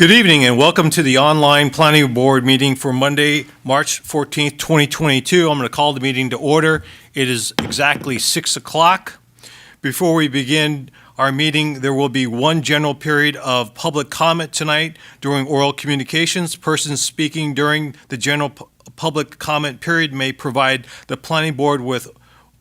Good evening and welcome to the online planning board meeting for Monday, March 14th, 2022. I'm going to call the meeting to order. It is exactly 6 o'clock. Before we begin our meeting, there will be one general period of public comment tonight during oral communications. Persons speaking during the general public comment period may provide the planning board with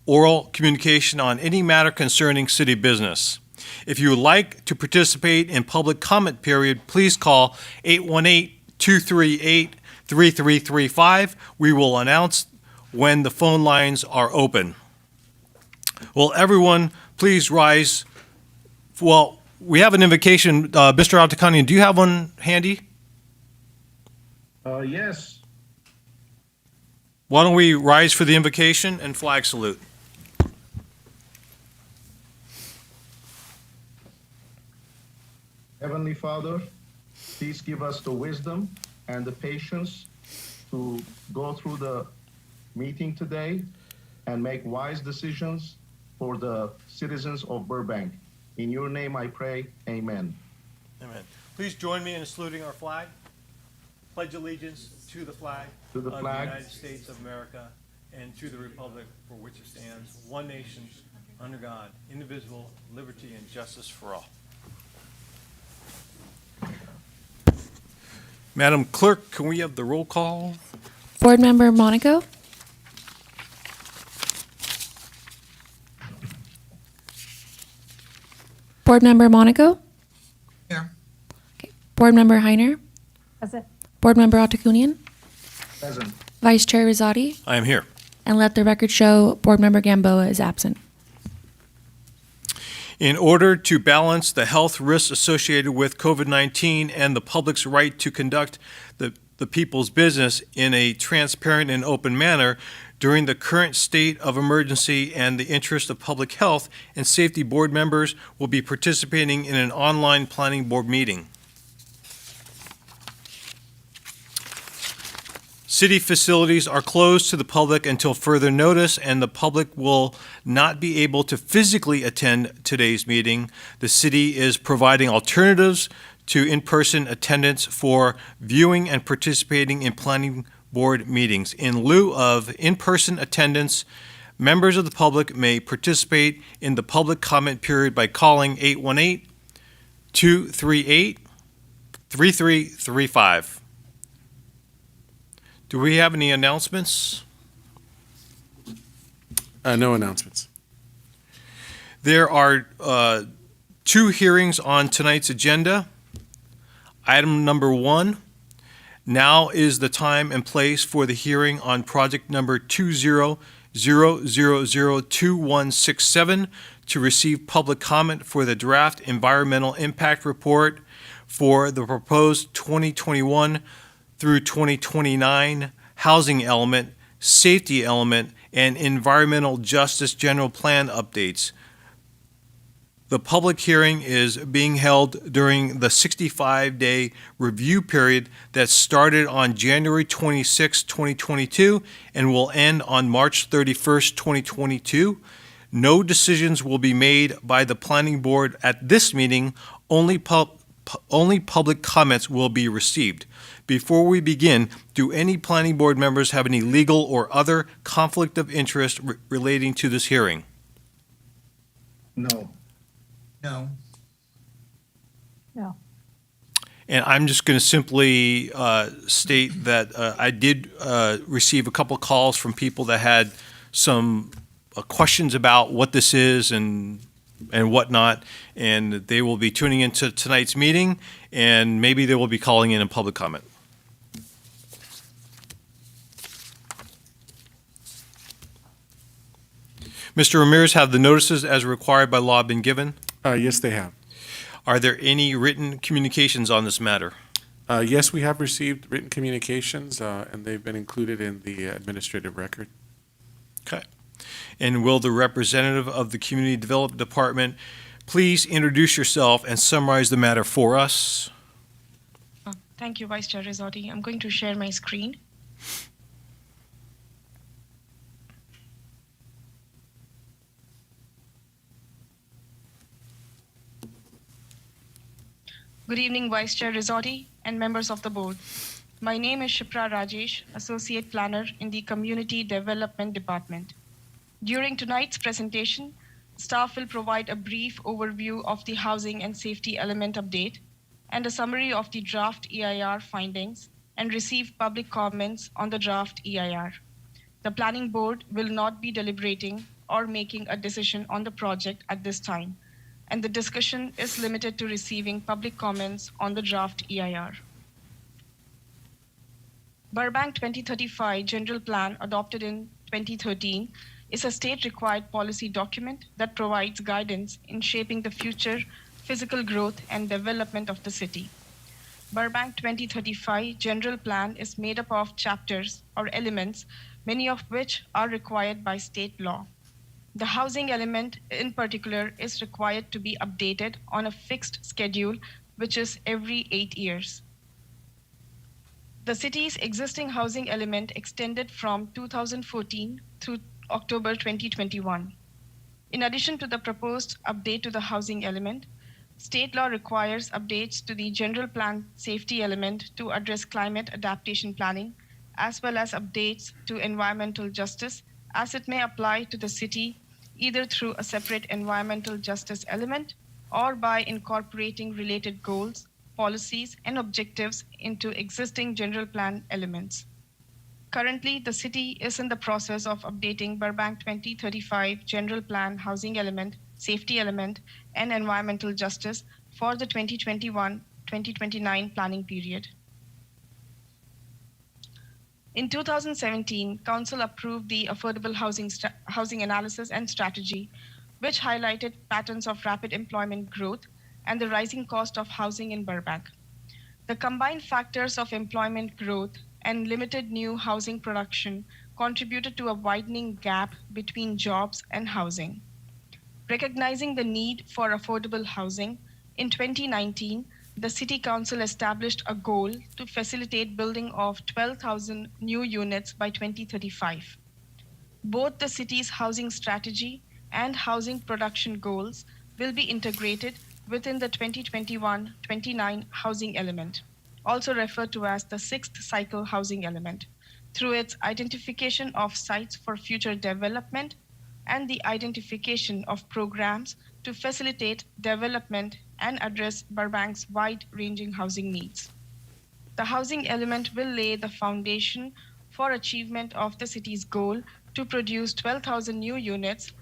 oral communication on any matter concerning city business. If you would like to participate in public comment period, please call 818-238-3335. We will announce when the phone lines are open. Will everyone please rise? Well, we have an invocation. Mr. Altakanian, do you have one handy? Yes. Why don't we rise for the invocation and flag salute? Heavenly Father, please give us the wisdom and the patience to go through the meeting today and make wise decisions for the citizens of Burbank. In your name I pray, amen. Amen. Please join me in saluting our flag. Pledge allegiance to the flag of the United States of America and to the republic for which it stands, one nation, under God, indivisible, liberty and justice for all. Madam Clerk, can we have the roll call? Board Member Monaco. Board Member Monaco. Here. Okay. Board Member Heiner. Present. Board Member Altakunian. Present. Vice Chair Rizzotti. I am here. And let the record show Board Member Gamboa is absent. In order to balance the health risks associated with COVID-19 and the public's right to conduct the people's business in a transparent and open manner during the current state of emergency and the interest of public health and safety, board members will be participating in an online planning board meeting. City facilities are closed to the public until further notice, and the public will not be able to physically attend today's meeting. The city is providing alternatives to in-person attendance for viewing and participating in planning board meetings. In lieu of in-person attendance, members of the public may participate in the public comment period by calling 818-238-3335. Do we have any announcements? No announcements. There are two hearings on tonight's agenda. Item number 1, now is the time and place for the hearing on project number 20002167 to receive public comment for the draft environmental impact report for the proposed 2021 through 2029 housing element, safety element, and environmental justice general plan updates. The public hearing is being held during the 65-day review period that started on January 26, 2022 and will end on March 31st, 2022. No decisions will be made by the planning board at this meeting. Only public comments will be received. Before we begin, do any planning board members have any legal or other conflict of interest relating to this hearing? No. No. No. And I'm just going to simply state that I did receive a couple calls from people that had some questions about what this is and whatnot, and they will be tuning into tonight's meeting, and maybe they will be calling in public comment. Mr. Ramirez, have the notices as required by law been given? Yes, they have. Are there any written communications on this matter? Yes, we have received written communications, and they've been included in the administrative record. Okay. And will the representative of the Community Development Department please introduce yourself and summarize the matter for us? Thank you, Vice Chair Rizzotti. I'm going to share my screen. Good evening, Vice Chair Rizzotti, and members of the board. My name is Shipra Rajesh, Associate Planner in the Community Development Department. During tonight's presentation, staff will provide a brief overview of the housing and safety element update and a summary of the draft EIR findings and receive public comments on the draft EIR. The planning board will not be deliberating or making a decision on the project at this time, and the discussion is limited to receiving public comments on the draft EIR. Burbank 2035 General Plan, adopted in 2013, is a state-required policy document that provides guidance in shaping the future physical growth and development of the city. Burbank 2035 General Plan is made up of chapters or elements, many of which are required by state law. The housing element in particular is required to be updated on a fixed schedule, which is every 8 years. The city's existing housing element extended from 2014 through October 2021. In addition to the proposed update to the housing element, state law requires updates to the general plan safety element to address climate adaptation planning, as well as updates to environmental justice, as it may apply to the city either through a separate environmental justice element or by incorporating related goals, policies, and objectives into existing general plan elements. Currently, the city is in the process of updating Burbank 2035 General Plan Housing Element, Safety Element, and Environmental Justice for the 2021-2029 planning period. In 2017, Council approved the Affordable Housing Analysis and Strategy, which highlighted patterns of rapid employment growth and the rising cost of housing in Burbank. The combined factors of employment growth and limited new housing production contributed to a widening gap between jobs and housing. Recognizing the need for affordable housing, in 2019, the City Council established a goal to facilitate building of 12,000 new units by 2035. Both the city's housing strategy and housing production goals will be integrated within the 2021-29 housing element, also referred to as the sixth cycle housing element, through its identification of sites for future development and the identification of programs to facilitate development and address Burbank's wide-ranging housing needs. The housing element will lay the foundation for achievement of the city's goal to produce 12,000 new units,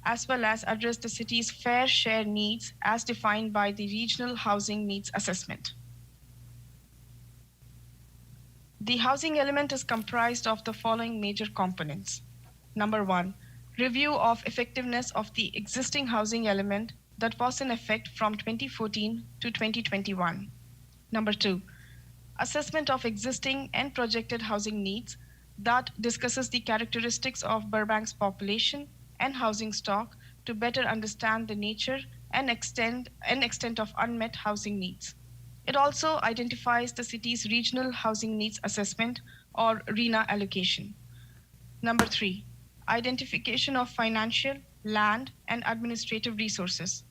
as well as address the city's fair share needs as defined by the Regional Housing Needs Assessment. The housing element is comprised of the following major components. Number one, review of effectiveness of the existing housing element that was in effect from 2014 to 2021. Number two, assessment of existing and projected housing needs that discusses the characteristics of Burbank's population and housing stock to better understand the nature and extent of unmet housing needs. It also identifies the city's Regional Housing Needs Assessment or RHNA allocation. Number three, identification of financial, land, and administrative resources.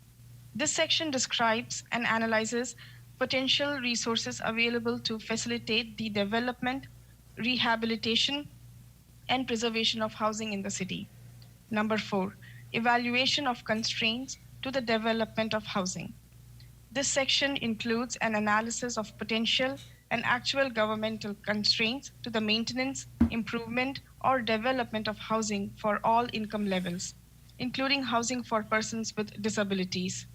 This section describes and analyzes potential resources available to facilitate the development, rehabilitation, and preservation of housing in the city. Number four, evaluation of constraints to the development of housing. This section includes an analysis of potential and actual governmental constraints to the maintenance, improvement, or development of housing for all income levels, including housing for persons with disabilities.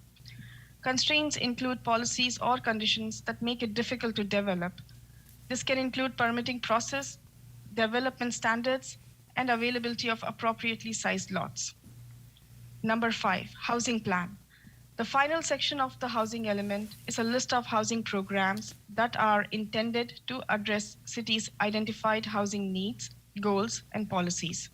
Constraints include policies or conditions that make it difficult to develop. This can include permitting process, development standards, and availability of appropriately sized lots. Number five, housing plan. The final section of the housing element is a list of housing programs that are intended to address cities' identified housing needs, goals, and policies.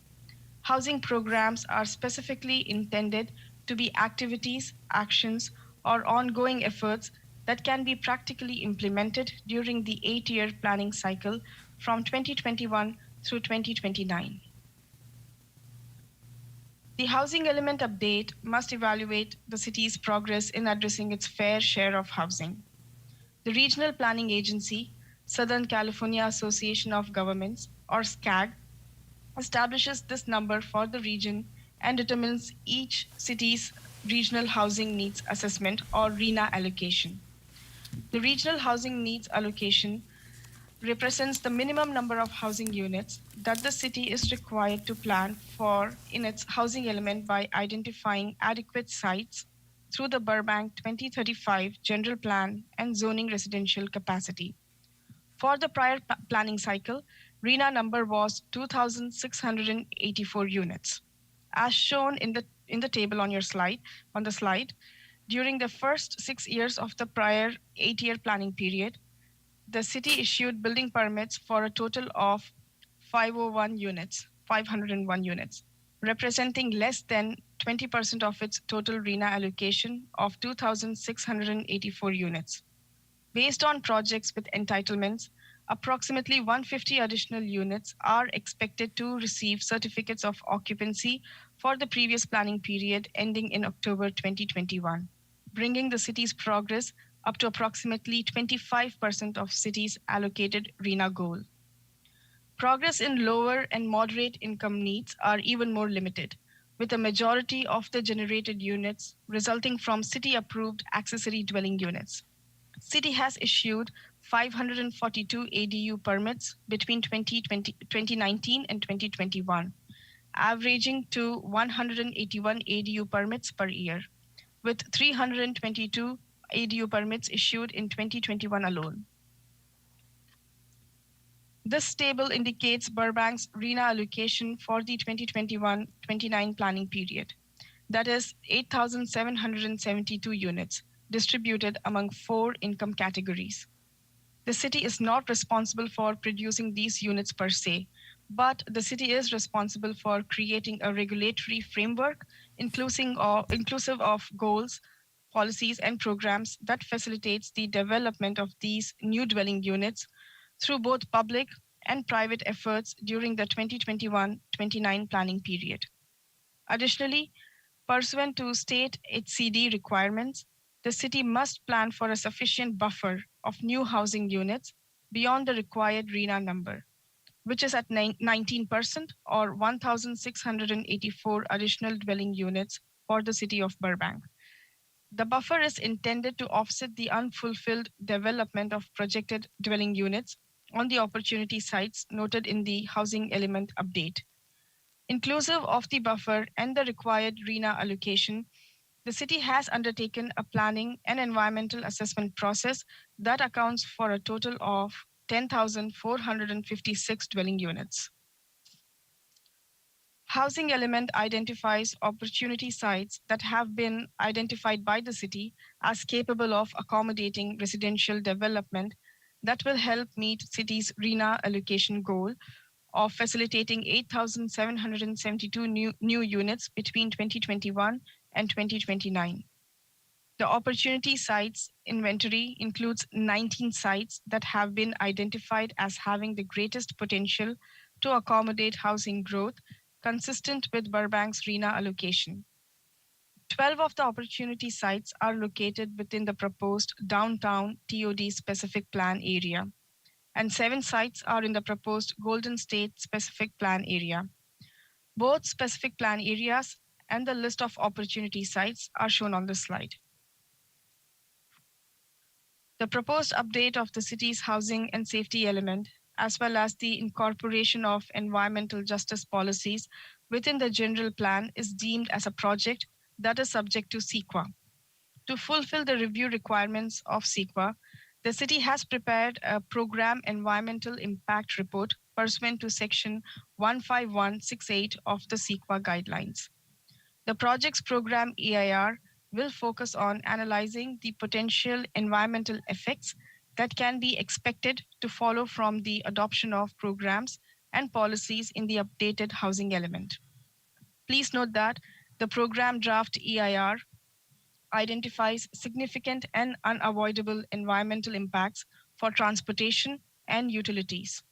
Housing programs are specifically intended to be activities, actions, or ongoing efforts that can be practically implemented during the 8-year planning cycle from 2021 through 2029. The housing element update must evaluate the city's progress in addressing its fair share of housing. The Regional Planning Agency, Southern California Association of Governments, or SCAG, establishes this number for the region and determines each city's regional housing needs assessment or RENA allocation. The regional housing needs allocation represents the minimum number of housing units that the city is required to plan for in its housing element by identifying adequate sites through the Burbank 2035 General Plan and Zoning Residential Capacity. For the prior planning cycle, RENA number was 2,684 units. As shown in the table on the slide, during the first 6 years of the prior 8-year planning period, the city issued building permits for a total of 501 units, representing less than 20% of its total RENA allocation of 2,684 units. Based on projects with entitlements, approximately 150 additional units are expected to receive certificates of occupancy for the previous planning period ending in October 2021, bringing the city's progress up to approximately 25% of city's allocated RENA goal. Progress in lower and moderate income needs are even more limited, with a majority of the generated units resulting from city-approved accessory dwelling units. City has issued 542 ADU permits between 2019 and 2021, averaging to 181 ADU permits per year, with 322 ADU permits issued in 2021 alone. This table indicates Burbank's RENA allocation for the 2021-29 planning period, that is 8,772 units, distributed among 4 income categories. The city is not responsible for producing these units per se, but the city is responsible for creating a regulatory framework inclusive of goals, policies, and programs that facilitates the development of these new dwelling units through both public and private efforts during the 2021-29 planning period. Additionally, pursuant to state HCD requirements, the city must plan for a sufficient buffer of new housing units beyond the required RENA number, which is at 19% or 1,684 additional dwelling units for the city of Burbank. The buffer is intended to offset the unfulfilled development of projected dwelling units on the opportunity sites noted in the housing element update. Inclusive of the buffer and the required RENA allocation, the city has undertaken a planning and environmental assessment process that accounts for a total of 10,456 dwelling units. Housing element identifies opportunity sites that have been identified by the city as capable of accommodating residential development that will help meet city's RENA allocation goal of facilitating 8,772 new units between 2021 and 2029. The opportunity sites inventory includes 19 sites that have been identified as having the greatest potential to accommodate housing growth consistent with Burbank's RENA allocation. 12 of the opportunity sites are located within the proposed downtown TOD specific plan area, and 7 sites are in the proposed Golden State specific plan area. Both specific plan areas and the list of opportunity sites are shown on the slide. The proposed update of the city's housing and safety element, as well as the incorporation of environmental justice policies within the general plan, is deemed as a project that is subject to CEQA. To fulfill the review requirements of CEQA, the city has prepared a program environmental impact report pursuant to section 15168 of the CEQA guidelines. The project's program EIR will focus on analyzing the potential environmental effects that can be expected to follow from the adoption of programs and policies in the updated housing element. Please note that the program draft EIR identifies significant and unavoidable environmental impacts for transportation and utilities.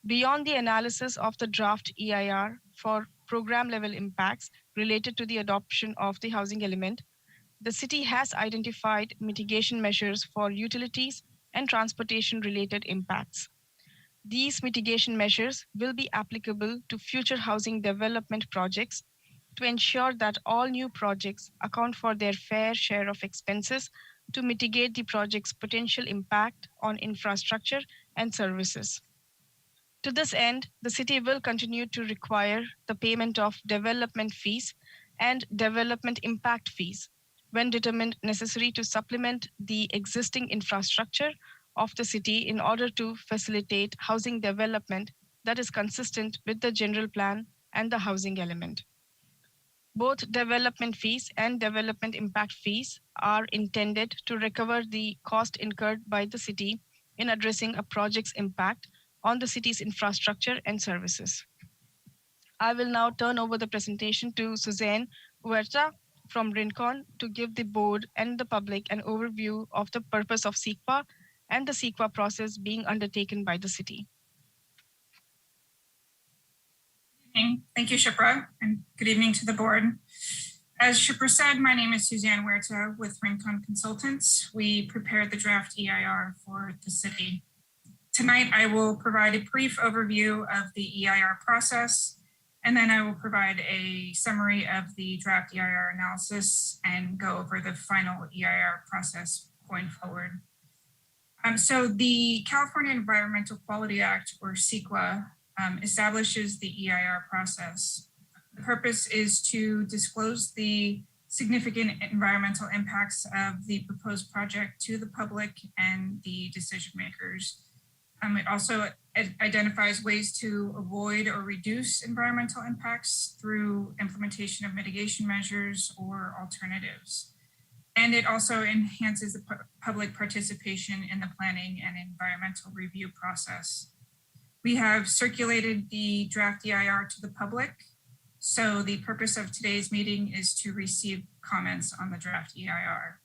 Beyond the analysis of the draft EIR for program level impacts related to the adoption of the housing element, the city has identified mitigation measures for utilities and transportation-related impacts. These mitigation measures will be applicable to future housing development projects to ensure that all new projects account for their fair share of expenses to mitigate the project's potential impact on infrastructure and services. To this end, the city will continue to require the payment of development fees and development impact fees when determined necessary to supplement the existing infrastructure of the city in order to facilitate housing development that is consistent with the general plan and the housing element. Both development fees and development impact fees are intended to recover the cost incurred by the city in addressing a project's impact on the city's infrastructure and services. I will now turn over the presentation to Suzanne Huerta from Rincon to give the board and the public an overview of the purpose of CEQA and the CEQA process being undertaken by the city. Thank you, Shipra, and good evening to the board. As Shipra said, my name is Suzanne Huerta with Rincon Consultants. We prepared the draft EIR for the city. Tonight, I will provide a brief overview of the EIR process, and then I will provide a summary of the draft EIR analysis and go over the final EIR process going forward. So the California Environmental Quality Act, or CEQA, establishes the EIR process. The purpose is to disclose the significant environmental impacts of the proposed project to the public and the decision makers. It also identifies ways to avoid or reduce environmental impacts through implementation of mitigation measures or alternatives. And it also enhances the public participation in the planning and environmental review process. We have circulated the draft EIR to the public. So the purpose of today's meeting is to receive comments on the draft EIR.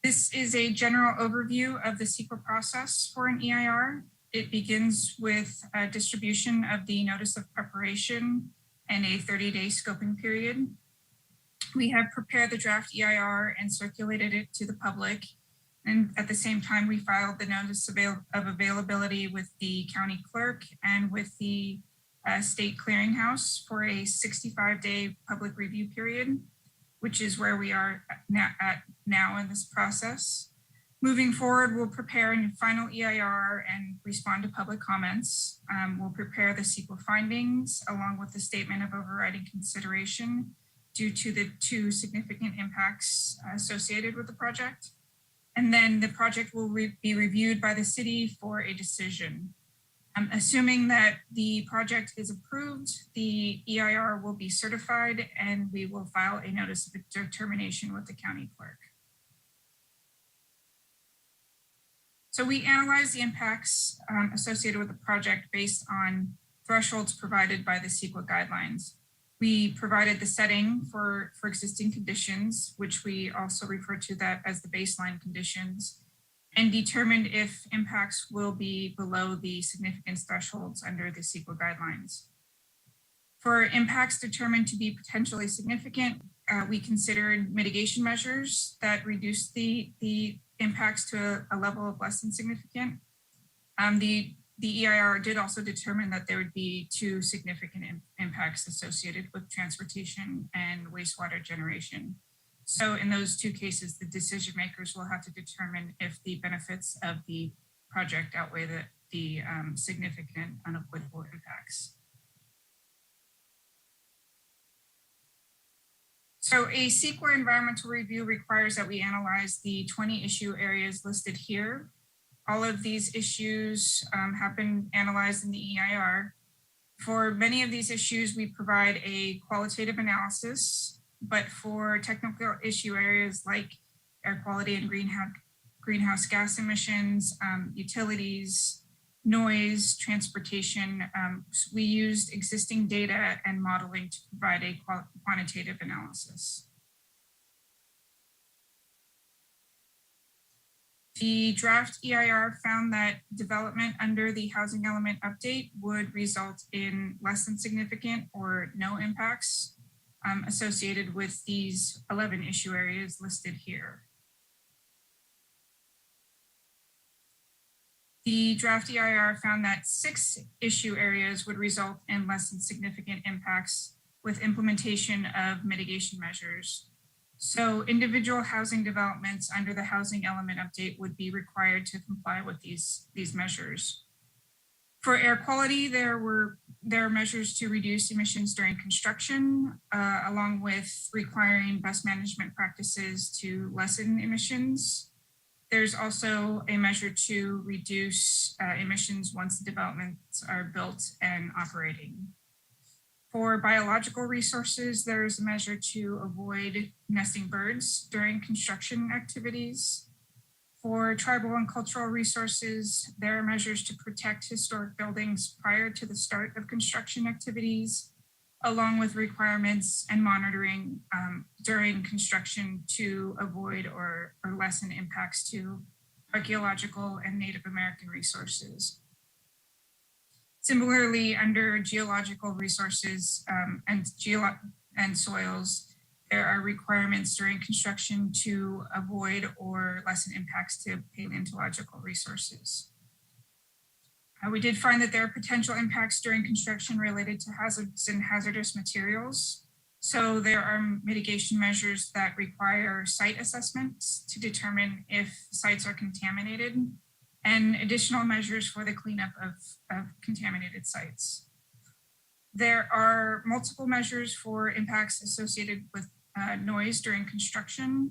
This is a general overview of the CEQA process for an EIR. It begins with a distribution of the notice of preparation and a 30-day scoping period. We have prepared the draft EIR and circulated it to the public. And at the same time, we filed the notice of availability with the county clerk and with the state clearinghouse for a 65-day public review period, which is where we are now in this process. Moving forward, we'll prepare a final EIR and respond to public comments. We'll prepare the CEQA findings along with the statement of overriding consideration due to the two significant impacts associated with the project. And then the project will be reviewed by the city for a decision. Assuming that the project is approved, the EIR will be certified and we will file a notice of determination with the county clerk. So we analyze the impacts associated with the project based on thresholds provided by the CEQA guidelines. We provided the setting for existing conditions, which we also refer to that as the baseline conditions, and determined if impacts will be below the significance thresholds under the CEQA guidelines. For impacts determined to be potentially significant, we considered mitigation measures that reduce the impacts to a level of less than significant. The EIR did also determine that there would be two significant impacts associated with transportation and wastewater generation. So in those two cases, the decision makers will have to determine if the benefits of the project outweigh the significant unavoidable impacts. So a CEQA environmental review requires that we analyze the 20 issue areas listed here. All of these issues have been analyzed in the EIR. For many of these issues, we provide a qualitative analysis, but for technical issue areas like air quality and greenhouse gas emissions, utilities, noise, transportation, we used existing data and modeling to provide a quantitative analysis. The draft EIR found that development under the housing element update would result in less than significant or no impacts associated with these 11 issue areas listed here. The draft EIR found that 6 issue areas would result in less than significant impacts with implementation of mitigation measures. So individual housing developments under the housing element update would be required to comply with these measures. For air quality, there are measures to reduce emissions during construction, along with requiring best management practices to lessen emissions. There's also a measure to reduce emissions once the developments are built and operating. For biological resources, there's a measure to avoid nesting birds during construction activities. For tribal and cultural resources, there are measures to protect historic buildings prior to the start of construction activities, along with requirements and monitoring during construction to avoid or lessen impacts to archaeological and Native American resources. Similarly, under geological resources and soils, there are requirements during construction to avoid or lessen impacts to paleontological resources. We did find that there are potential impacts during construction related to hazards and hazardous materials. So there are mitigation measures that require site assessments to determine if sites are contaminated, and additional measures for the cleanup of contaminated sites. There are multiple measures for impacts associated with noise during construction,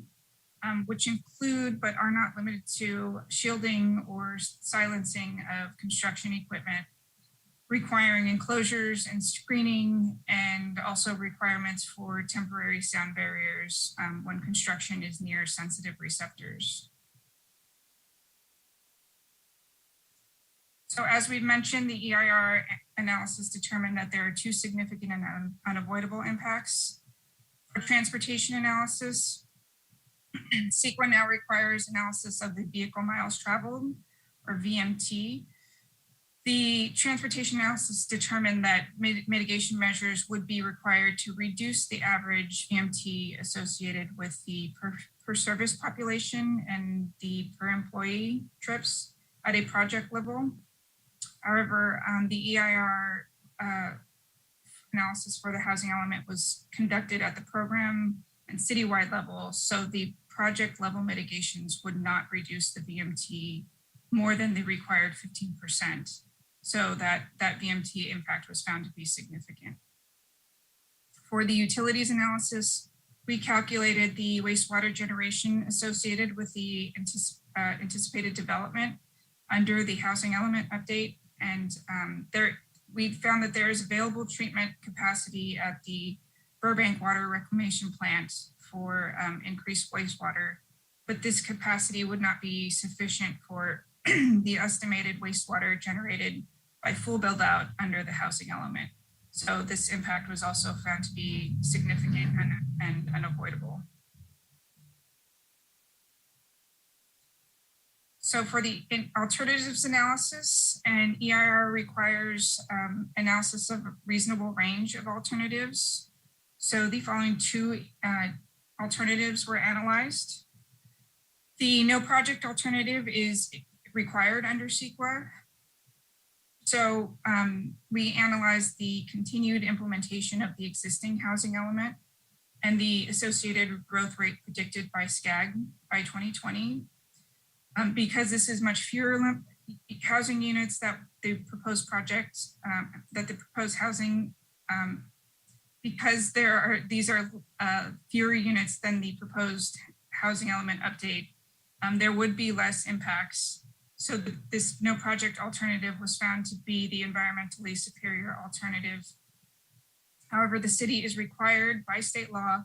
which include but are not limited to shielding or silencing of construction equipment, requiring enclosures and screening, and also requirements for temporary sound barriers when construction is near sensitive receptors. So as we've mentioned, the EIR analysis determined that there are 2 significant and unavoidable impacts. For transportation analysis, CEQA now requires analysis of the vehicle miles traveled, or VMT. The transportation analysis determined that mitigation measures would be required to reduce the average VMT associated with the per service population and the per employee trips at a project level. However, the EIR analysis for the housing element was conducted at the program and citywide level, so the project level mitigations would not reduce the VMT more than the required 15%. So that VMT impact was found to be significant. For the utilities analysis, we calculated the wastewater generation associated with the anticipated development under the housing element update. And we found that there is available treatment capacity at the Burbank water reclamation plant for increased wastewater, but this capacity would not be sufficient for the estimated wastewater generated by full build out under the housing element. So this impact was also found to be significant and unavoidable. So for the alternatives analysis, an EIR requires analysis of a reasonable range of alternatives. So the following 2 alternatives were analyzed. The no project alternative is required under CEQA. So we analyzed the continued implementation of the existing housing element and the associated growth rate predicted by SCAG by 2020. Because this is much fewer housing units that the proposed project, that the proposed housing, because these are fewer units than the proposed housing element update, there would be less impacts. So this no project alternative was found to be the environmentally superior alternative. However, the city is required by state law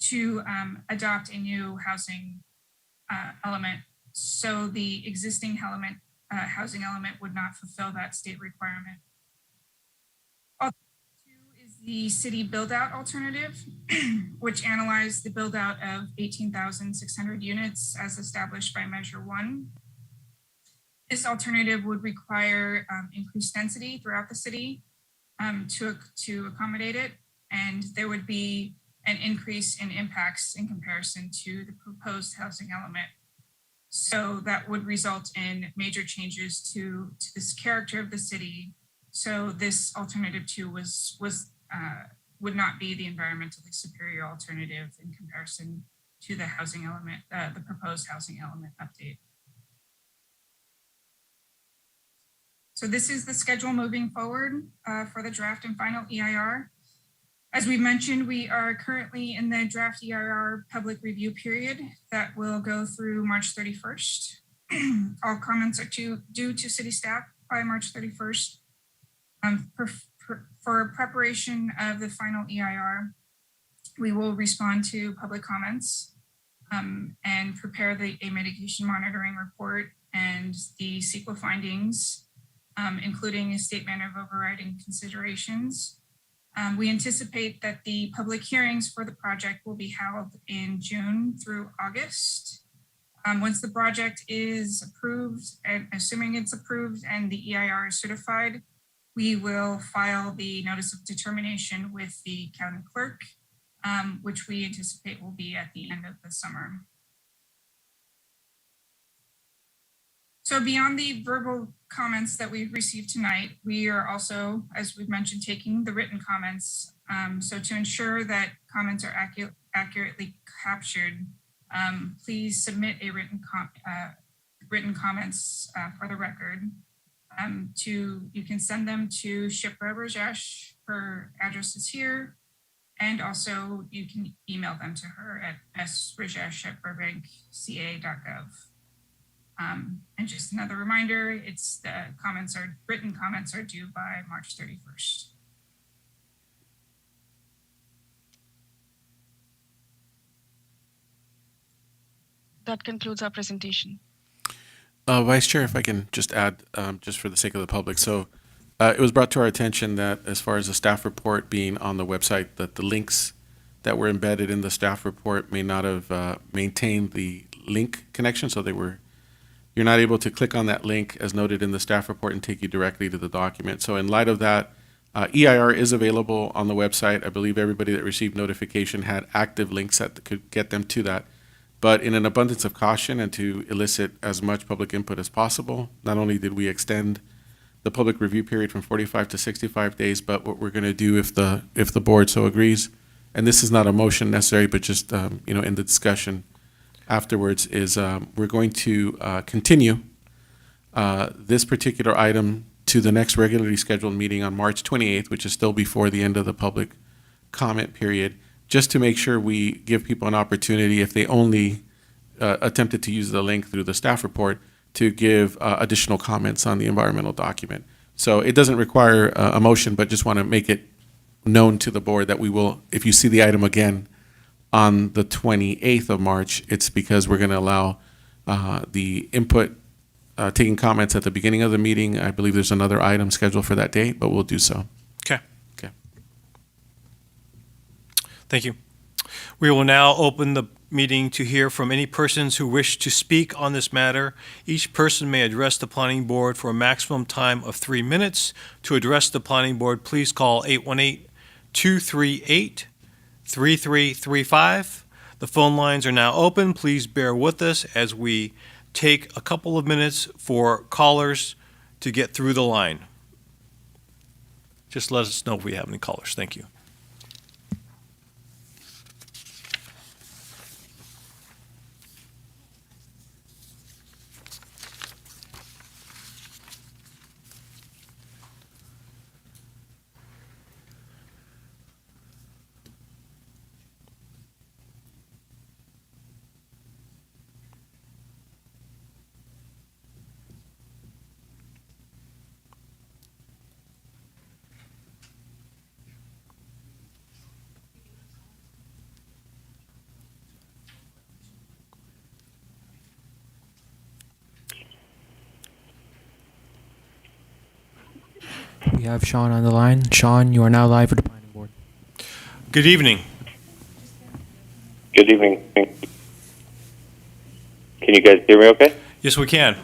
to adopt a new housing element. So the existing housing element would not fulfill that state requirement. Alternative 2 is the city build-out alternative, which analyzed the build-out of 18,600 units as established by Measure 1. This alternative would require increased density throughout the city to accommodate it, and there would be an increase in impacts in comparison to the proposed housing element. So that would result in major changes to this character of the city. So this alternative two would not be the environmentally superior alternative in comparison to the housing element, the proposed housing element update. So this is the schedule moving forward for the draft and final EIR. As we mentioned, we are currently in the draft EIR public review period that will go through March 31st. All comments are due to city staff by March 31st. For preparation of the final EIR, we will respond to public comments and prepare a mitigation monitoring report and the CEQA findings, including a statement of overriding considerations. We anticipate that the public hearings for the project will be held in June through August. Once the project is approved, and assuming it's approved and the EIR is certified, we will file the notice of determination with the county clerk, which we anticipate will be at the end of the summer. So beyond the verbal comments that we've received tonight, we are also, as we've mentioned, taking the written comments. So to ensure that comments are accurately captured, please submit a written comments for the record. You can send them to Shipra Rajesh. Her address is here. And also you can email them to her at srajesh@burbankca.gov. And just another reminder, written comments are due by March 31st. That concludes our presentation. Vice Chair, if I can just add, just for the sake of the public. So it was brought to our attention that as far as the staff report being on the website, that the links that were embedded in the staff report may not have maintained the link connection. So you're not able to click on that link as noted in the staff report and take you directly to the document. So in light of that, EIR is available on the website. I believe everybody that received notification had active links that could get them to that. But in an abundance of caution and to elicit as much public input as possible, not only did we extend the public review period from 45 to 65 days, but what we're going to do if the board so agrees, and this is not a motion necessary, but just in the discussion afterwards, is we're going to continue this particular item to the next regularly scheduled meeting on March 28th, which is still before the end of the public comment period, just to make sure we give people an opportunity, if they only attempted to use the link through the staff report, to give additional comments on the environmental document. So it doesn't require a motion, but just want to make it known to the board that we will, if you see the item again on the 28th of March, it's because we're going to allow the input, taking comments at the beginning of the meeting. I believe there's another item scheduled for that date, but we'll do so. Okay. Okay. Thank you. We will now open the meeting to hear from any persons who wish to speak on this matter. Each person may address the planning board for a maximum time of 3 minutes. To address the planning board, please call 818-238-3335. The phone lines are now open. Please bear with us as we take a couple of minutes for callers to get through the line. Just let us know if we have any callers. Thank you. We have Sean on the line. Sean, you are now live for the planning board. Good evening. Good evening. Can you guys hear me okay? Yes, we can.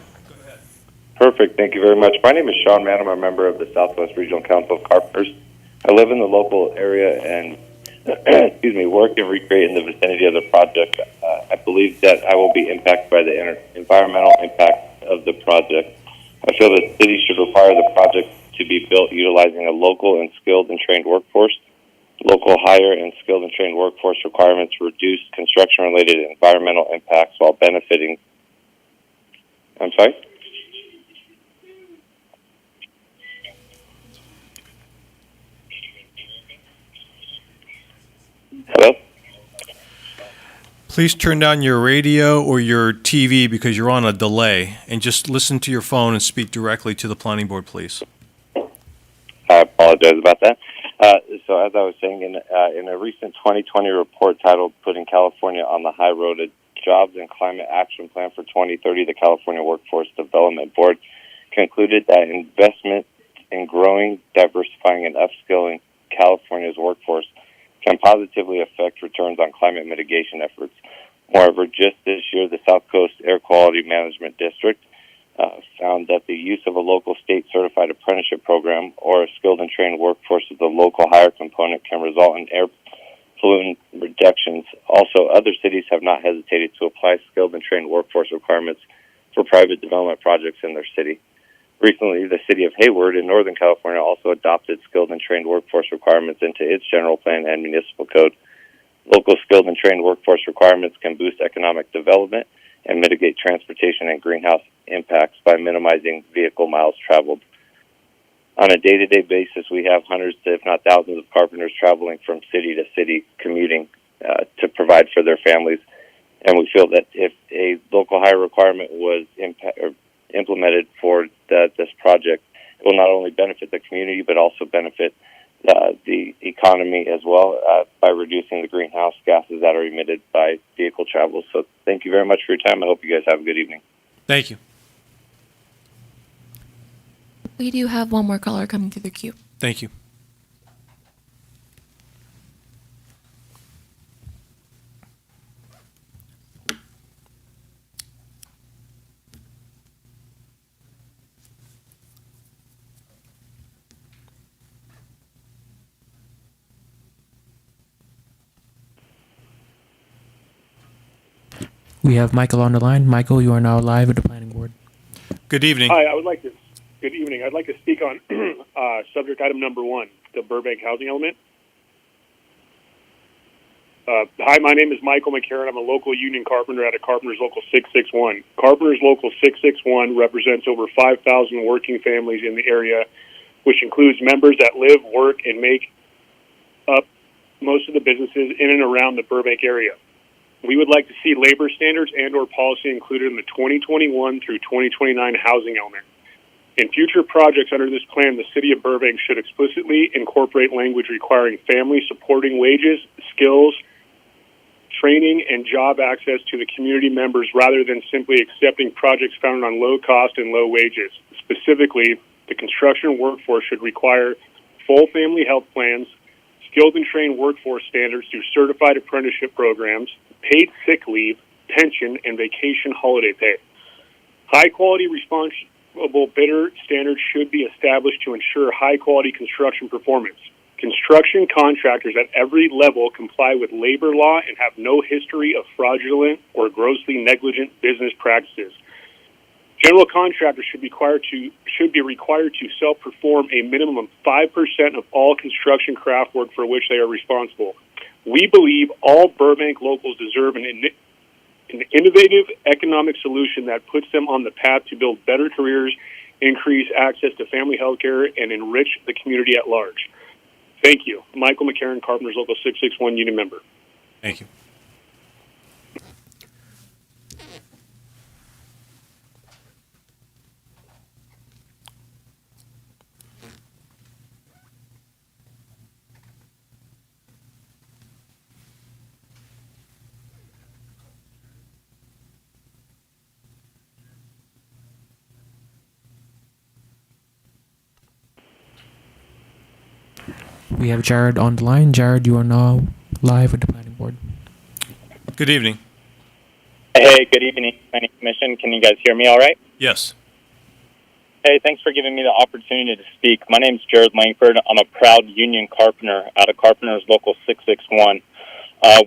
Perfect. Thank you very much. My name is Sean Mann. I'm a member of the Southwest Regional Council of Carpenters. I live in the local area, and excuse me, work and recreate in the vicinity of the project. I believe that I will be impacted by the environmental impact of the project. I feel that the city should require the project to be built utilizing a local and skilled and trained workforce. Local hire and skilled and trained workforce requirements reduce construction-related environmental impacts while benefiting. I'm sorry? Hello? Please turn down your radio or your TV because you're on a delay, and just listen to your phone and speak directly to the planning board, please. I apologize about that. So as I was saying, in a recent 2020 report titled Putting California on the High Road, a Jobs and Climate Action Plan for 2030, the California Workforce Development Board concluded that investment in growing, diversifying, and upskilling California's workforce can positively affect returns on climate mitigation efforts. Moreover, just this year, the South Coast Air Quality Management District found that the use of a local state-certified apprenticeship program or a skilled and trained workforce with the local hire component can result in air pollutant reductions. Also, other cities have not hesitated to apply skilled and trained workforce requirements for private development projects in their city. Recently, the city of Hayward in Northern California also adopted skilled and trained workforce requirements into its general plan and municipal code. Local skilled and trained workforce requirements can boost economic development and mitigate transportation and greenhouse impacts by minimizing vehicle miles traveled. On a day-to-day basis, we have hundreds, if not thousands, of carpenters traveling from city to city commuting to provide for their families. And we feel that if a local hire requirement was implemented for this project, it will not only benefit the community, but also benefit the economy as well by reducing the greenhouse gases that are emitted by vehicle travel. So thank you very much for your time. I hope you guys have a good evening. Thank you. We do have one more caller coming through the queue. Thank you. We have Michael on the line. Michael, you are now live at the planning board. Good evening. Hi, good evening. I'd like to speak on subject item number 1, the Burbank housing element. Hi, my name is Michael McCarron. I'm a local union carpenter at a Carpenters Local 661. Carpenters Local 661 represents over 5,000 working families in the area, which includes members that live, work, and make up most of the businesses in and around the Burbank area. We would like to see labor standards and or policy included in the 2021 through 2029 housing element. In future projects under this plan, the City of Burbank should explicitly incorporate language requiring family supporting wages, skills, training, and job access to the community members rather than simply accepting projects founded on low cost and low wages. Specifically, the construction workforce should require full family health plans, skilled and trained workforce standards through certified apprenticeship programs, paid sick leave, pension, and vacation holiday pay. High-quality, responsible bidder standards should be established to ensure high-quality construction performance. Construction contractors at every level comply with labor law and have no history of fraudulent or grossly negligent business practices. General contractors should be required to self-perform a minimum of 5% of all construction craft work for which they are responsible. We believe all Burbank locals deserve an innovative economic solution that puts them on the path to build better careers, increase access to family health care, and enrich the community at large. Thank you. Michael McCarron, Carpenters Local 661 Union member. Thank you. We have Jared on the line. Jared, you are now live with the planning board. Good evening. Hey, good evening, Planning Commission. Can you guys hear me all right? Yes. Hey, thanks for giving me the opportunity to speak. My name's Jared Langford. I'm a proud union carpenter out of Carpenters Local 661.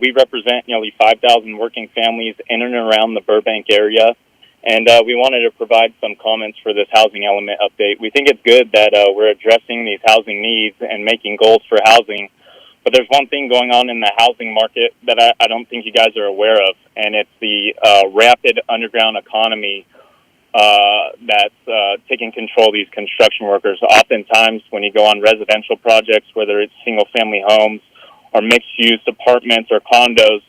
We represent nearly 5,000 working families in and around the Burbank area, and we wanted to provide some comments for this housing element update. We think it's good that we're addressing these housing needs and making goals for housing, but there's one thing going on in the housing market that I don't think you guys are aware of, and it's the rapid underground economy that's taking control of these construction workers. Oftentimes, when you go on residential projects, whether it's single-family homes or mixed-use apartments or condos,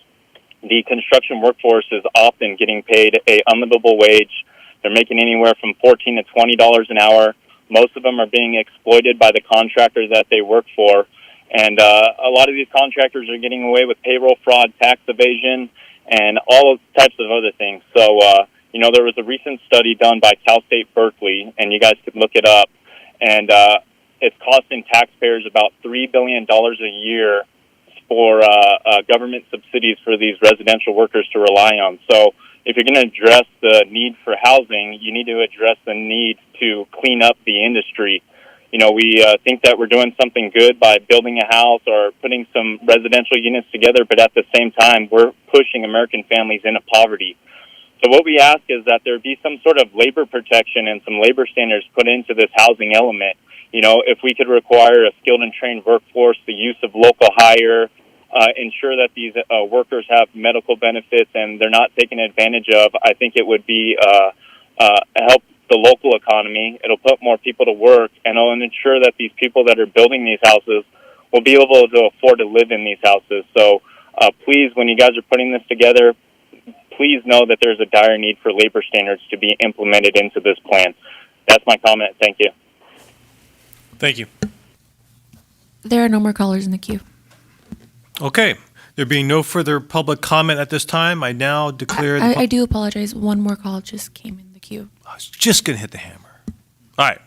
the construction workforce is often getting paid a unlivable wage. They're making anywhere from $14 to $20 an hour. Most of them are being exploited by the contractor that they work for. And a lot of these contractors are getting away with payroll fraud, tax evasion, and all types of other things. So, there was a recent study done by Cal State Berkeley, and you guys could look it up, and it's costing taxpayers about $3 billion a year for government subsidies for these residential workers to rely on. So if you're going to address the need for housing, you need to address the need to clean up the industry. We think that we're doing something good by building a house or putting some residential units together, but at the same time, we're pushing American families into poverty. So what we ask is that there be some sort of labor protection and some labor standards put into this housing element. If we could require a skilled and trained workforce, the use of local hire, ensure that these workers have medical benefits and they're not taken advantage of, I think it would be help the local economy. It'll put more people to work, and it'll ensure that these people that are building these houses will be able to afford to live in these houses. So please, when you guys are putting this together, please know that there's a dire need for labor standards to be implemented into this plan. That's my comment. Thank you. Thank you. There are no more callers in the queue. Okay. There being no further public comment at this time, I now declare the I do apologize. One more call just came in the queue. I was just going to hit the hammer. All right.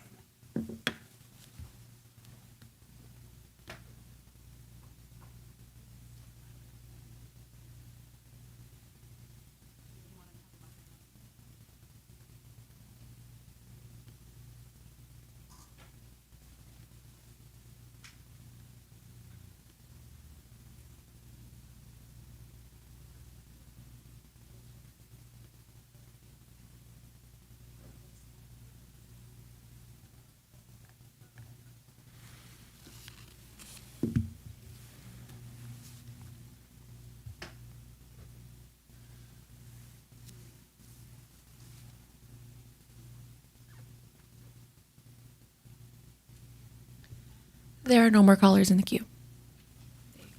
There are no more callers in the queue.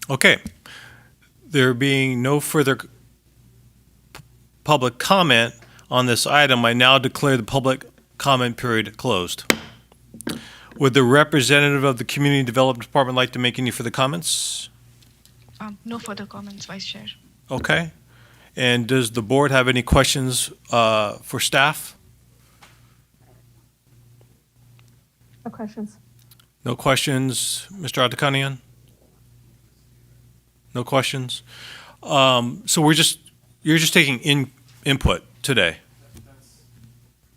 Okay. There being no further public comment on this item, I now declare the public comment period closed. Would the representative of the Community Development Department like to make any further comments? No further comments, Vice Chair. Okay. And does the board have any questions for staff? No questions. No questions, Mr. Adekanian? No questions? So you're just taking input today.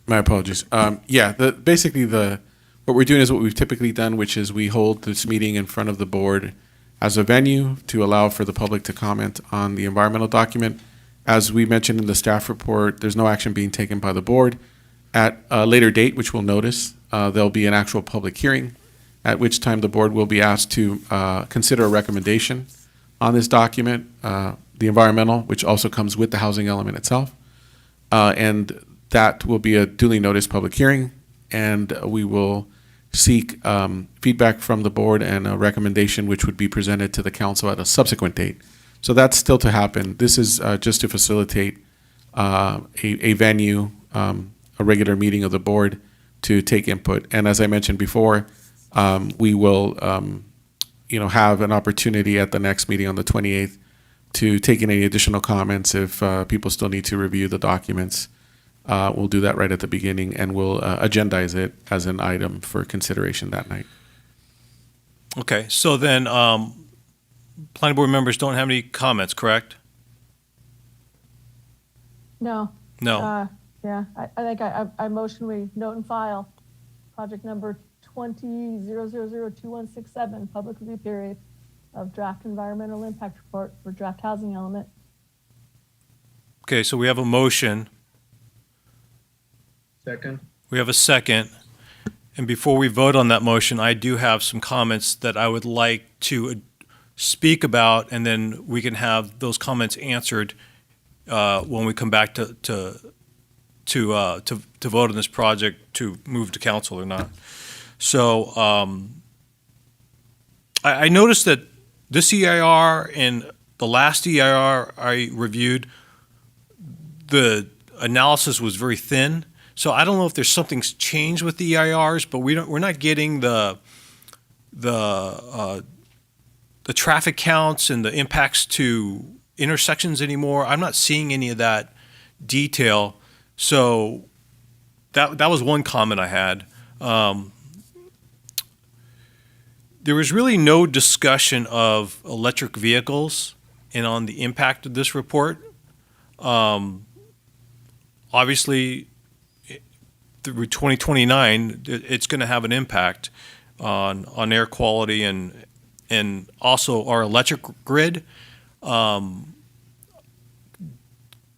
My apologies. Basically what we're doing is what we've typically done, which is we hold this meeting in front of the board as a venue to allow for the public to comment on the environmental document. As we mentioned in the staff report, there's no action being taken by the board. At a later date, which we'll notice, there'll be an actual public hearing, at which time the board will be asked to consider a recommendation on this document, the environmental, which also comes with the housing element itself. And that will be a duly noticed public hearing, and we will seek feedback from the board and a recommendation which would be presented to the council at a subsequent date. So that's still to happen. This is just to facilitate a venue, a regular meeting of the board to take input. And as I mentioned before, we will have an opportunity at the next meeting on the 28th to take in any additional comments if people still need to review the documents. We'll do that right at the beginning, and we'll agendize it as an item for consideration that night. Okay, so then planning board members don't have any comments, correct? No. No. Yeah, I think I motion we note and file. project number 20000267, public review period of draft environmental impact report for draft housing element. Okay, so we have a motion. Second. We have a second. And before we vote on that motion, I do have some comments that I would like to speak about, and then we can have those comments answered when we come back to vote on this project to move to council or not. So I noticed that this EIR and the last EIR I reviewed, the analysis was very thin. So I don't know if there's something's changed with the EIRs, but we're not getting the traffic counts and the impacts to intersections anymore. I'm not seeing any of that detail. So that was one comment I had. There was really no discussion of electric vehicles and on the impact of this report. Obviously, through 2029, it's going to have an impact on air quality and also our electric grid.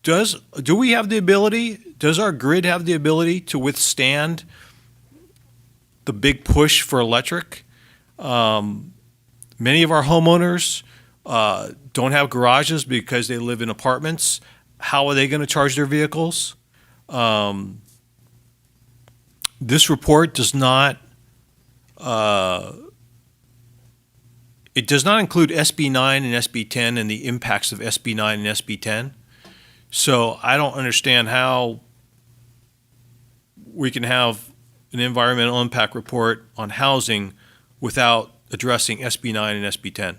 Do we have the ability? Does our grid have the ability to withstand the big push for electric? Many of our homeowners don't have garages because they live in apartments. How are they going to charge their vehicles? This report does not it does not include SB 9 and SB 10 and the impacts of SB 9 and SB 10. So I don't understand how we can have an environmental impact report on housing without addressing SB 9 and SB 10.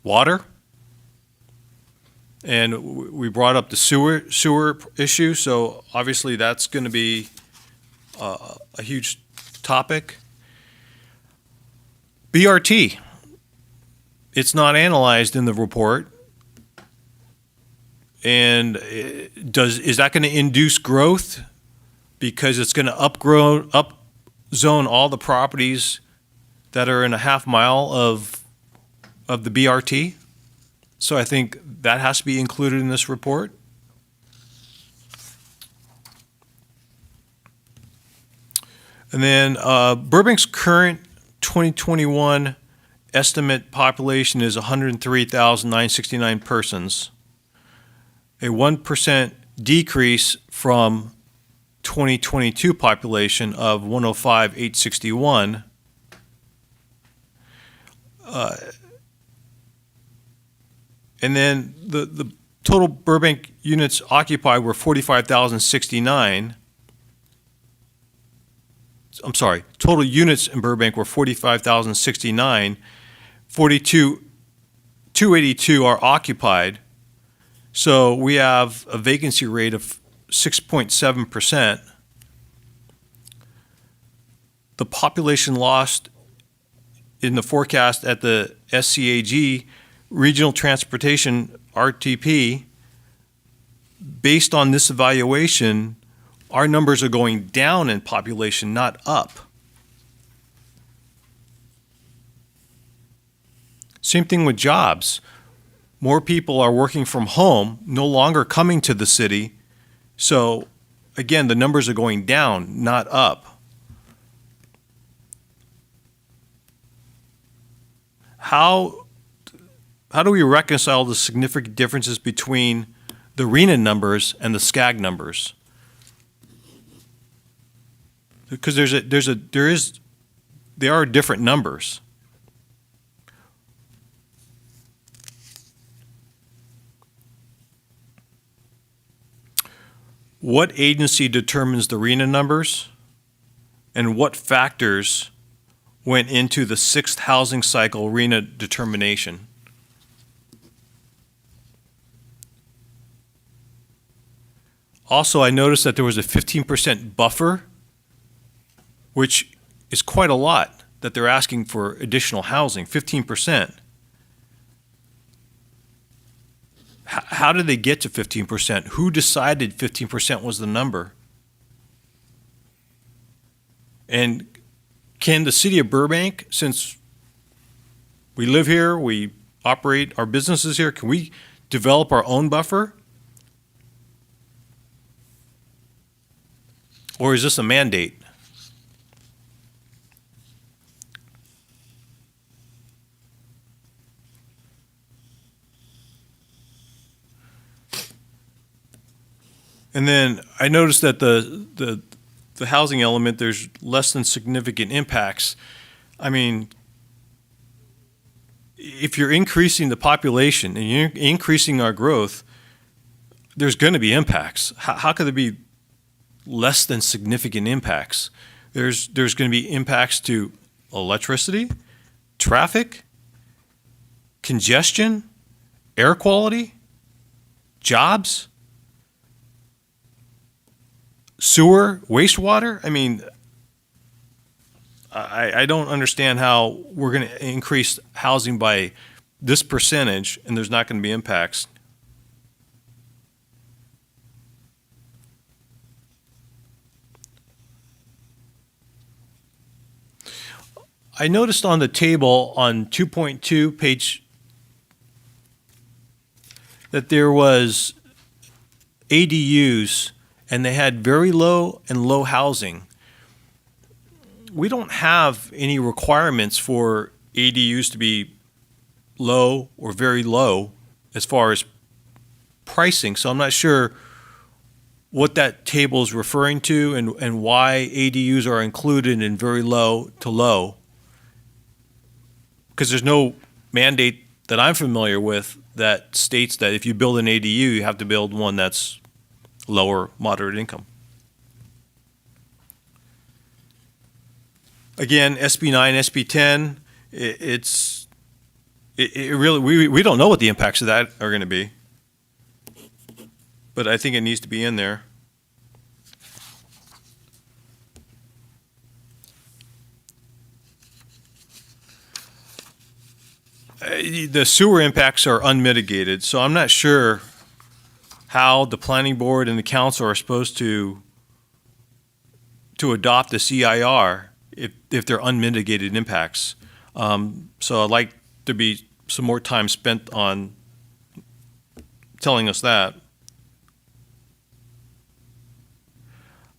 Water. And we brought up the sewer issue, so obviously that's going to be a huge topic. BRT. It's not analyzed in the report. And is that going to induce growth? Because it's going to upzone all the properties that are in a half mile of the BRT. So I think that has to be included in this report. And then Burbank's current 2021 estimate population is 103,969 persons, a 1% decrease from 2022 population of 105,861. And then the total Burbank units occupied were 45,069. I'm sorry, total units in Burbank were 45,069. 282 are occupied. So we have a vacancy rate of 6.7%. The population lost in the forecast at the SCAG Regional Transportation, RTP, based on this evaluation, our numbers are going down in population, not up. Same thing with jobs. More people are working from home, no longer coming to the city. So again, the numbers are going down, not up. How do we reconcile the significant differences between the RENA numbers and the SCAG numbers? Because they are different numbers. What agency determines the RENA numbers, and what factors went into the 6th housing cycle RENA determination? Also, I noticed that there was a 15% buffer, which is quite a lot that they're asking for additional housing, 15%. How did they get to 15%? Who decided 15% was the number? And can the city of Burbank, since we live here, we operate our businesses here, can we develop our own buffer? Or is this a mandate? And then I noticed that the housing element, there's less than significant impacts. I mean, if you're increasing the population and you're increasing our growth, there's going to be impacts. How could there be less than significant impacts? There's going to be impacts to electricity, traffic, congestion, air quality, jobs, sewer, wastewater. I mean, I don't understand how we're going to increase housing by this percentage and there's not going to be impacts. I noticed on the table on 2.2 page that there was ADUs and they had very low and low housing. We don't have any requirements for ADUs to be low or very low as far as pricing, so I'm not sure what that table is referring to and why ADUs are included in very low to low. Because there's no mandate that I'm familiar with that states that if you build an ADU, you have to build one that's lower moderate income. Again, SB 9, SB 10, it really, we don't know what the impacts of that are going to be. But I think it needs to be in there. The sewer impacts are unmitigated, so I'm not sure how the planning board and the council are supposed to adopt the CIR if they're unmitigated impacts. So I'd like to be some more time spent on telling us that.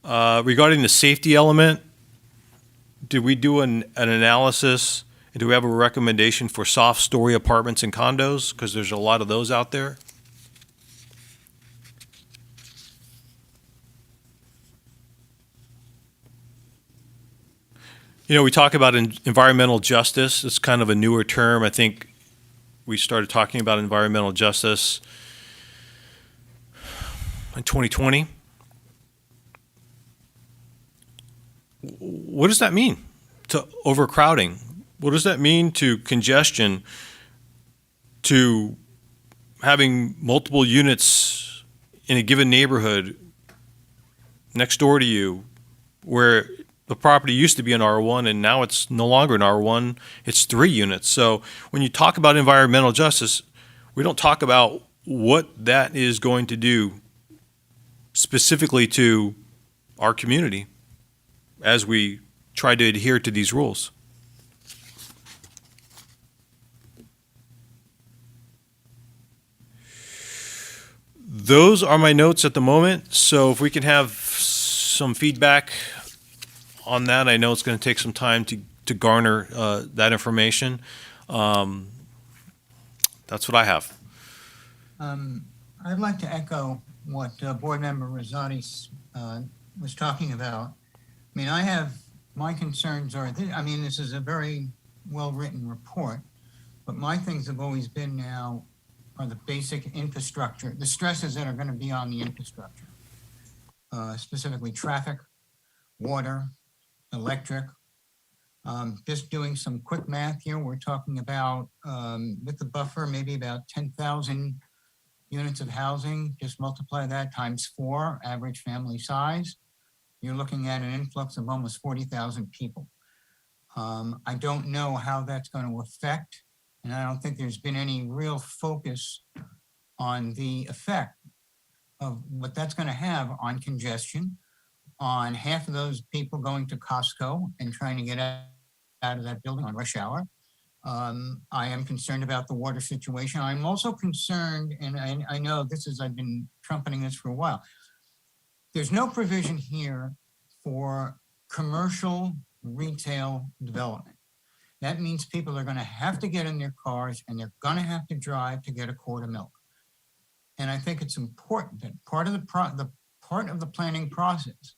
Regarding the safety element, did we do an analysis? Do we have a recommendation for soft story apartments and condos? Because there's a lot of those out there. You know, we talk about environmental justice. It's kind of a newer term. I think we started talking about environmental justice in 2020. What does that mean to overcrowding? What does that mean to congestion, to having multiple units in a given neighborhood next door to you where the property used to be an R1 and now it's no longer an R1, it's 3 units. So when you talk about environmental justice, we don't talk about what that is going to do specifically to our community as we try to adhere to these rules. Those are my notes at the moment, so if we can have some feedback on that, I know it's going to take some time to garner that information. That's what I have. I'd like to echo what Board Member Rosati was talking about. I mean, my concerns are, this is a very well-written report, but my things have always been now are the basic infrastructure, the stresses that are going to be on the infrastructure, specifically traffic, water, electric. Just doing some quick math here, we're talking about, with the buffer, maybe about 10,000 units of housing. Just multiply that times 4, average family size. You're looking at an influx of almost 40,000 people. I don't know how that's going to affect, and I don't think there's been any real focus on the effect of what that's going to have on congestion, on half of those people going to Costco and trying to get out of that building on rush hour. I am concerned about the water situation. I'm also concerned, and I know this is, I've been trumpeting this for a while. There's no provision here for commercial retail development. That means people are going to have to get in their cars and they're going to have to drive to get a quart of milk. And I think it's important that part of the planning process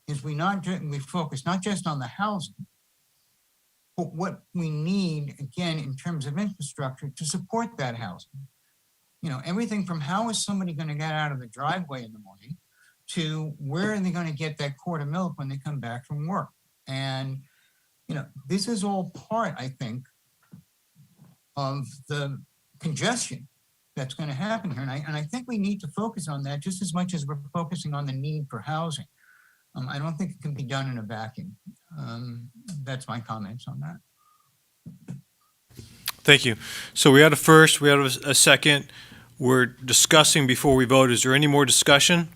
is we focus not just on the housing, but what we need, again, in terms of infrastructure to support that housing. You know, everything from how is somebody going to get out of the driveway in the morning to where are they going to get that quart of milk when they come back from work. And, you know, this is all part, I think, of the congestion that's going to happen here. And I think we need to focus on that just as much as we're focusing on the need for housing. I don't think it can be done in a vacuum. That's my comments on that. Thank you. So we had a first, we had a second. We're discussing before we vote. Is there any more discussion?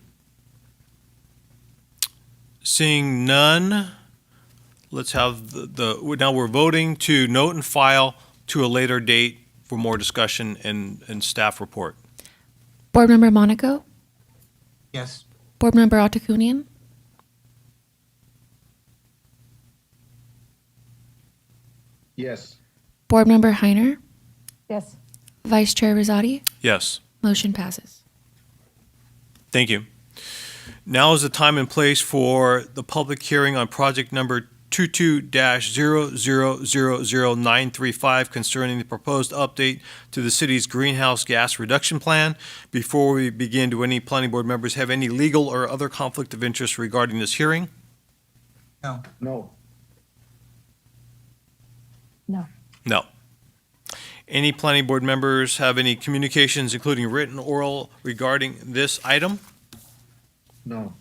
Seeing none, let's have now we're voting to note and file to a later date for more discussion and staff report. Board Member Monaco? Yes. Board Member Otakunian? Yes. Board Member Heiner? Yes. Vice Chair Rosati? Yes. Motion passes. Thank you. Now is the time and place for the public hearing on project number 22-00000935 concerning the proposed update to the city's greenhouse gas reduction plan. Before we begin, do any planning board members have any legal or other conflict of interest regarding this hearing? No. No. No. No. Any planning board members have any communications, including written, oral, regarding this item? No.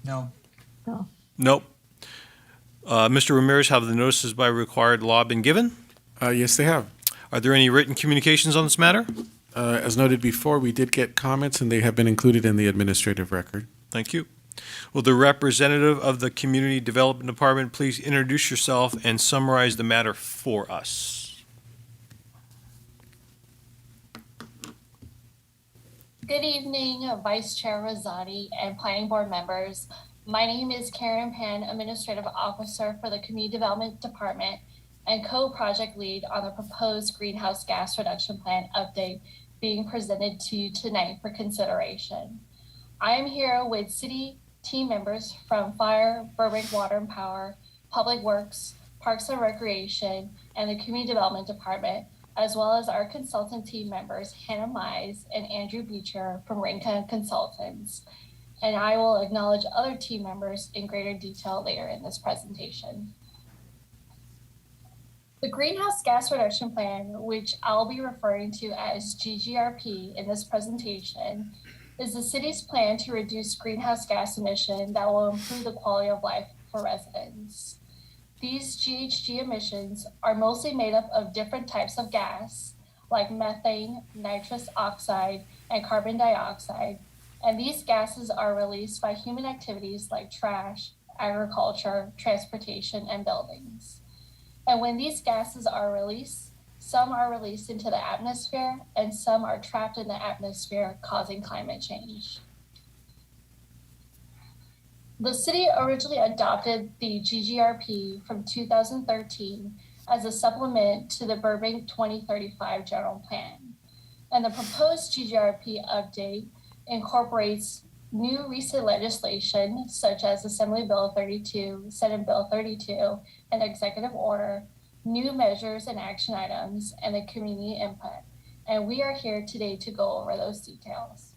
No. No. Nope. Mr. Ramirez, have the notices by required law been given? Yes, they have. Are there any written communications on this matter? As noted before, we did get comments, and they have been included in the administrative record. Thank you. Will the representative of the Community Development Department please introduce yourself and summarize the matter for us? Good evening, Vice Chair Rosati and Planning Board members. My name is Karen Pan, Administrative Officer for the Community Development Department and co-project lead on the proposed greenhouse gas reduction plan update being presented to you tonight for consideration. I am here with city team members from Fire, Burbank Water and Power, Public Works, Parks and Recreation, and the Community Development Department, as well as our consultant team members, Hannah Mize and Andrew Beecher from Rincon Consultants. And I will acknowledge other team members in greater detail later in this presentation. The Greenhouse Gas Reduction Plan, which I'll be referring to as GGRP in this presentation, is the city's plan to reduce greenhouse gas emission that will improve the quality of life for residents. These GHG emissions are mostly made up of different types of gas, like methane, nitrous oxide, and carbon dioxide. And these gases are released by human activities like trash, agriculture, transportation, and buildings. And when these gases are released, some are released into the atmosphere and some are trapped in the atmosphere, causing climate change. The city originally adopted the GGRP from 2013 as a supplement to the Burbank 2035 General Plan. And the proposed GGRP update incorporates new recent legislation such as Assembly Bill 32, Senate Bill 32, and Executive Order, new measures and action items, and the community input. And we are here today to go over those details.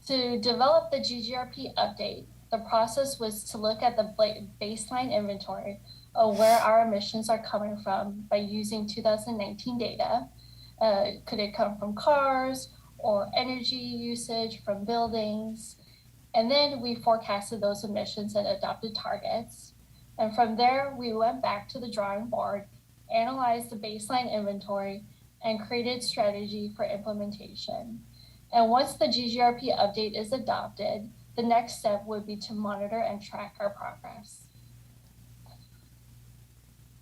To develop the GGRP update, the process was to look at the baseline inventory of where our emissions are coming from by using 2019 data. Could it come from cars or energy usage from buildings? And then we forecasted those emissions and adopted targets. And from there, we went back to the drawing board, analyzed the baseline inventory, and created strategy for implementation. And once the GGRP update is adopted, the next step would be to monitor and track our progress.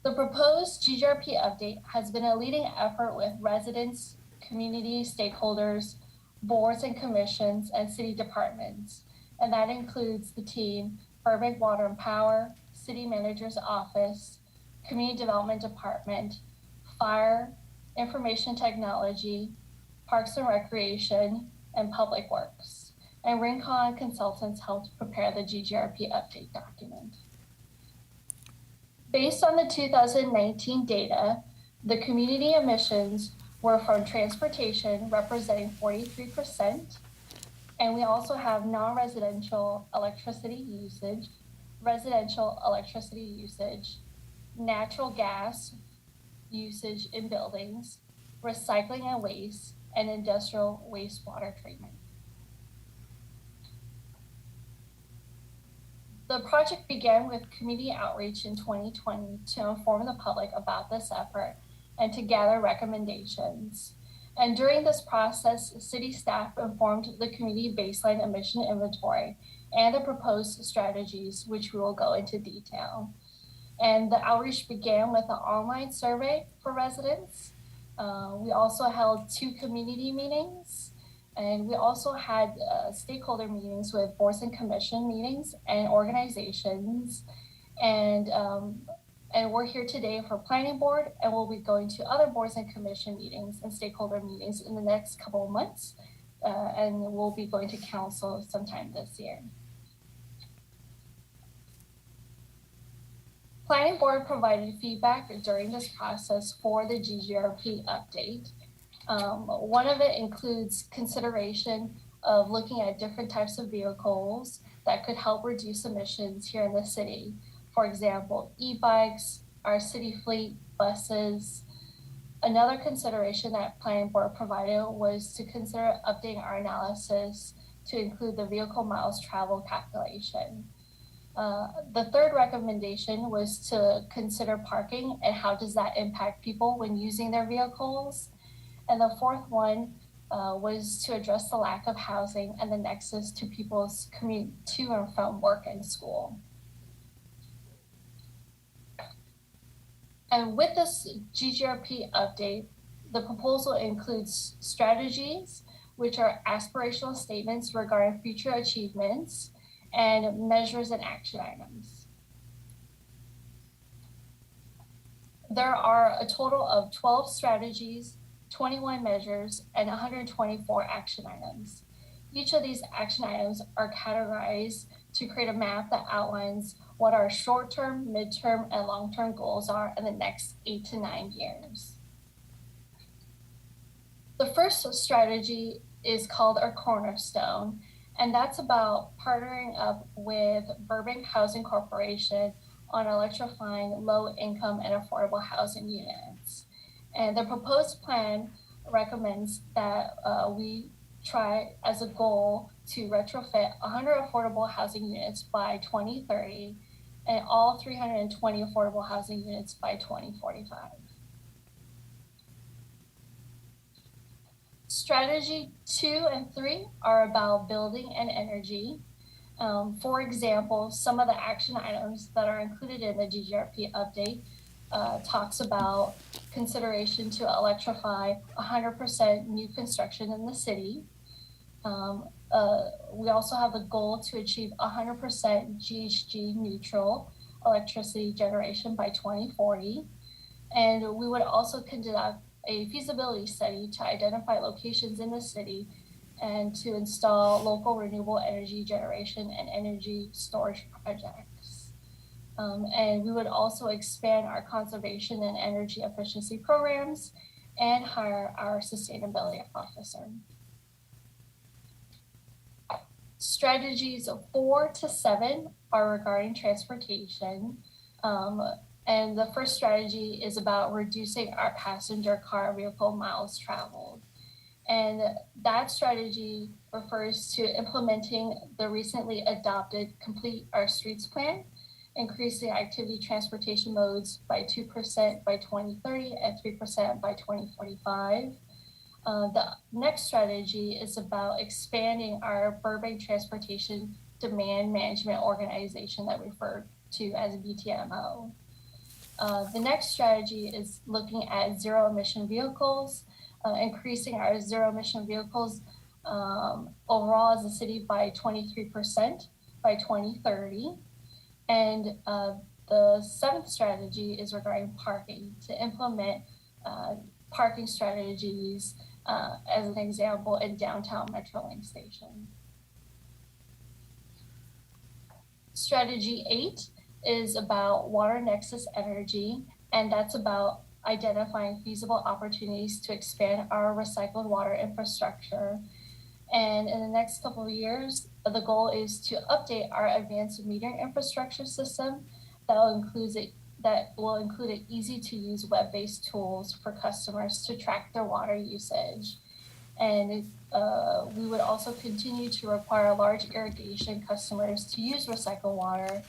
The proposed GGRP update has been a leading effort with residents, community stakeholders, boards and commissions, and city departments. And that includes the team, Burbank Water and Power, City Manager's Office, Community Development Department, Fire, Information Technology, Parks and Recreation, and Public Works. And Rincon Consultants helped prepare the GGRP update document. Based on the 2019 data, the community emissions were from transportation representing 43%, and we also have non-residential electricity usage, residential electricity usage, natural gas usage in buildings, recycling and waste, and industrial wastewater treatment. The project began with community outreach in 2020 to inform the public about this effort and to gather recommendations. And during this process, city staff informed the community baseline emission inventory and the proposed strategies, which we will go into detail. And the outreach began with an online survey for residents. We also held 2 community meetings, and we also had stakeholder meetings with boards and commission meetings and organizations. And we're here today for planning board, and we'll be going to other boards and commission meetings and stakeholder meetings in the next couple of months. And we'll be going to council sometime this year. Planning board provided feedback during this process for the GGRP update. One of it includes consideration of looking at different types of vehicles that could help reduce emissions here in the city. For example, e-bikes, our city fleet, buses. Another consideration that planning board provided was to consider updating our analysis to include the vehicle miles traveled calculation. The third recommendation was to consider parking and how does that impact people when using their vehicles. And the fourth one was to address the lack of housing and the nexus to people's commute to and from work and school. And with this GGRP update, the proposal includes strategies, which are aspirational statements regarding future achievements, and measures and action items. There are a total of 12 strategies, 21 measures, and 124 action items. Each of these action items are categorized to create a map that outlines what our short-term, mid-term, and long-term goals are in the next 8 to 9 years. The first strategy is called our cornerstone, and that's about partnering up with Burbank Housing Corporation on electrifying low-income and affordable housing units. And the proposed plan recommends that we try as a goal to retrofit 100 affordable housing units by 2030 and all 320 affordable housing units by 2045. Strategy 2 and 3 are about building and energy. For example, some of the action items that are included in the GGRP update talks about consideration to electrify 100% new construction in the city. We also have a goal to achieve 100% GHG neutral electricity generation by 2040. And we would also conduct a feasibility study to identify locations in the city and to install local renewable energy generation and energy storage projects. And we would also expand our conservation and energy efficiency programs and hire our sustainability officer. Strategies 4 to 7 are regarding transportation. And the first strategy is about reducing our passenger car vehicle miles traveled. And that strategy refers to implementing the recently adopted Complete Our Streets plan. increasing activity transportation modes by 2% by 2030 and 3% by 2045. The next strategy is about expanding our Burbank Transportation Demand Management Organization that we refer to as BTMO. The next strategy is looking at zero emission vehicles, increasing our zero emission vehicles overall as a city by 23% by 2030. And the seventh strategy is regarding parking, to implement parking strategies as an example in downtown Metrolink Station. Strategy 8 is about water nexus energy, and that's about identifying feasible opportunities to expand our recycled water infrastructure. And in the next couple of years, the goal is to update our advanced metering infrastructure system that will include easy-to-use web-based tools for customers to track their water usage. And we would also continue to require large irrigation customers to use recycled water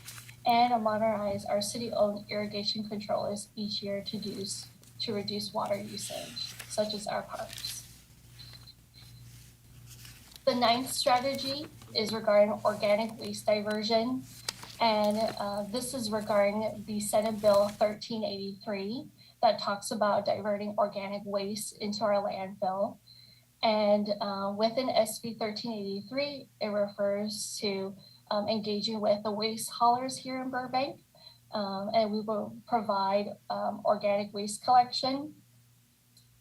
and modernize our city-owned irrigation controllers each year to reduce water usage, such as our parks. The ninth strategy is regarding organic waste diversion, and this is regarding the Senate Bill 1383 that talks about diverting organic waste into our landfill. And within SB 1383, it refers to engaging with the waste haulers here in Burbank, and we will provide organic waste collection.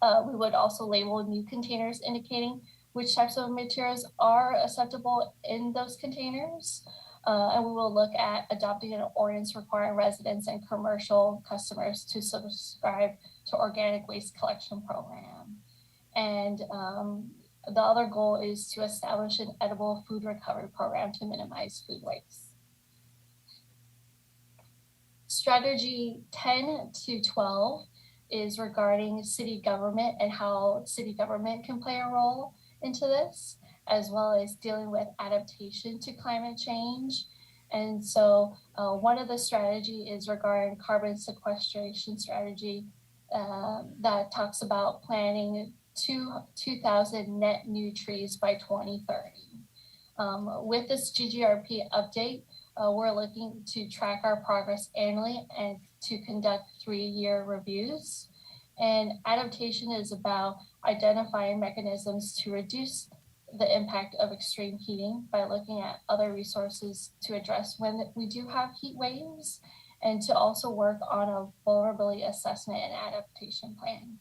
We would also label new containers indicating which types of materials are acceptable in those containers. And we will look at adopting an ordinance requiring residents and commercial customers to subscribe to organic waste collection program. And the other goal is to establish an edible food recovery program to minimize food waste. Strategy 10 to 12 is regarding city government and how city government can play a role into this, as well as dealing with adaptation to climate change. And so one of the strategy is regarding carbon sequestration strategy that talks about planting 2,000 net new trees by 2030. With this GGRP update, we're looking to track our progress annually and to conduct 3-year reviews. And adaptation is about identifying mechanisms to reduce the impact of extreme heating by looking at other resources to address when we do have heat waves, and to also work on a vulnerability assessment and adaptation plan.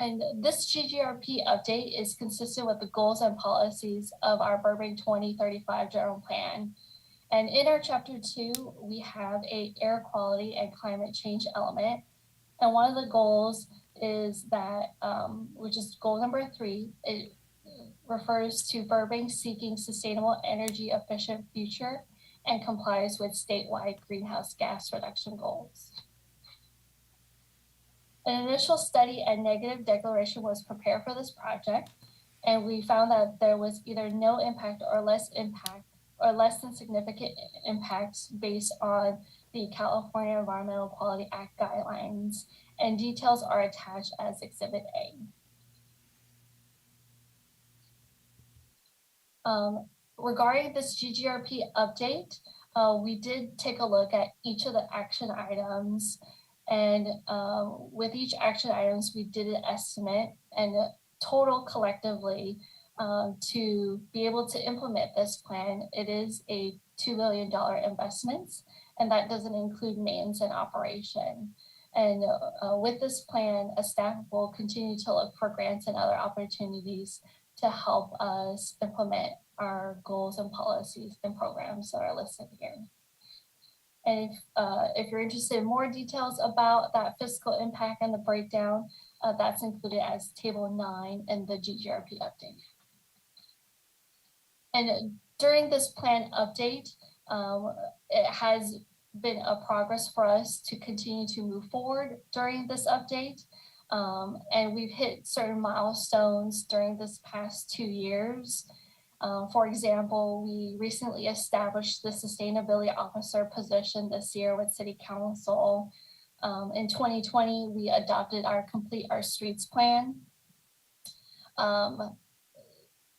And this GGRP update is consistent with the goals and policies of our Burbank 2035 General Plan. And in our chapter 2, we have a air quality and climate change element. And one of the goals is that, which is goal number 3, it refers to Burbank seeking sustainable energy efficient future and complies with statewide greenhouse gas reduction goals. An initial study and negative declaration was prepared for this project, and we found that there was either no impact or less than significant impacts based on the California Environmental Quality Act guidelines, and details are attached as Exhibit A. Regarding this GGRP update, we did take a look at each of the action items, and with each action items, we did an estimate and total collectively to be able to implement this plan. It is a $2 billion investment, and that doesn't include maintenance and operation. And with this plan, a staff will continue to look for grants and other opportunities to help us implement our goals and policies and programs that are listed here. And if you're interested in more details about that fiscal impact and the breakdown, that's included as Table 9 in the GGRP update. And during this plan update, it has been a progress for us to continue to move forward during this update. And we've hit certain milestones during this past 2 years. For example, we recently established the sustainability officer position this year with City Council. In 2020, we adopted our Complete Our Streets plan.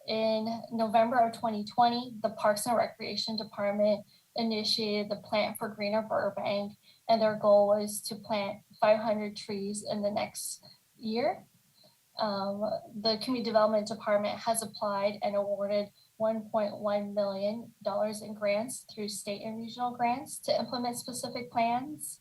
In November of 2020, the Parks and Recreation Department initiated the Plant for Greener Burbank, and their goal was to plant 500 trees in the next year. The Community Development Department has applied and awarded $1.1 million in grants through state and regional grants to implement specific plans.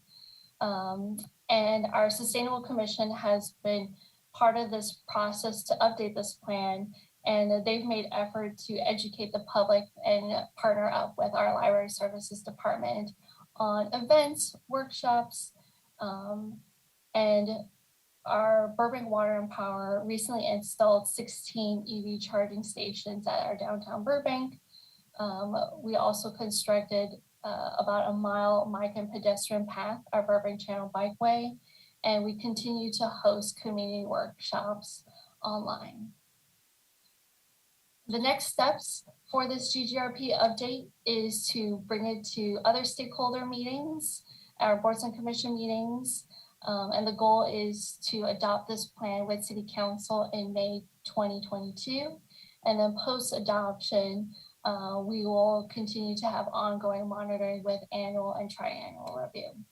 And our Sustainable Commission has been part of this process to update this plan, and they've made effort to educate the public and partner up with our Library Services Department on events, workshops, and our Burbank Water and Power recently installed 16 EV charging stations at our downtown Burbank. We also constructed about a mile bike and pedestrian path, our Burbank Channel Bikeway, and we continue to host community workshops online. The next steps for this GGRP update is to bring it to other stakeholder meetings, our boards and commission meetings, and the goal is to adopt this plan with City Council in May 2022. And then post-adoption, we will continue to have ongoing monitoring with annual and triannual review.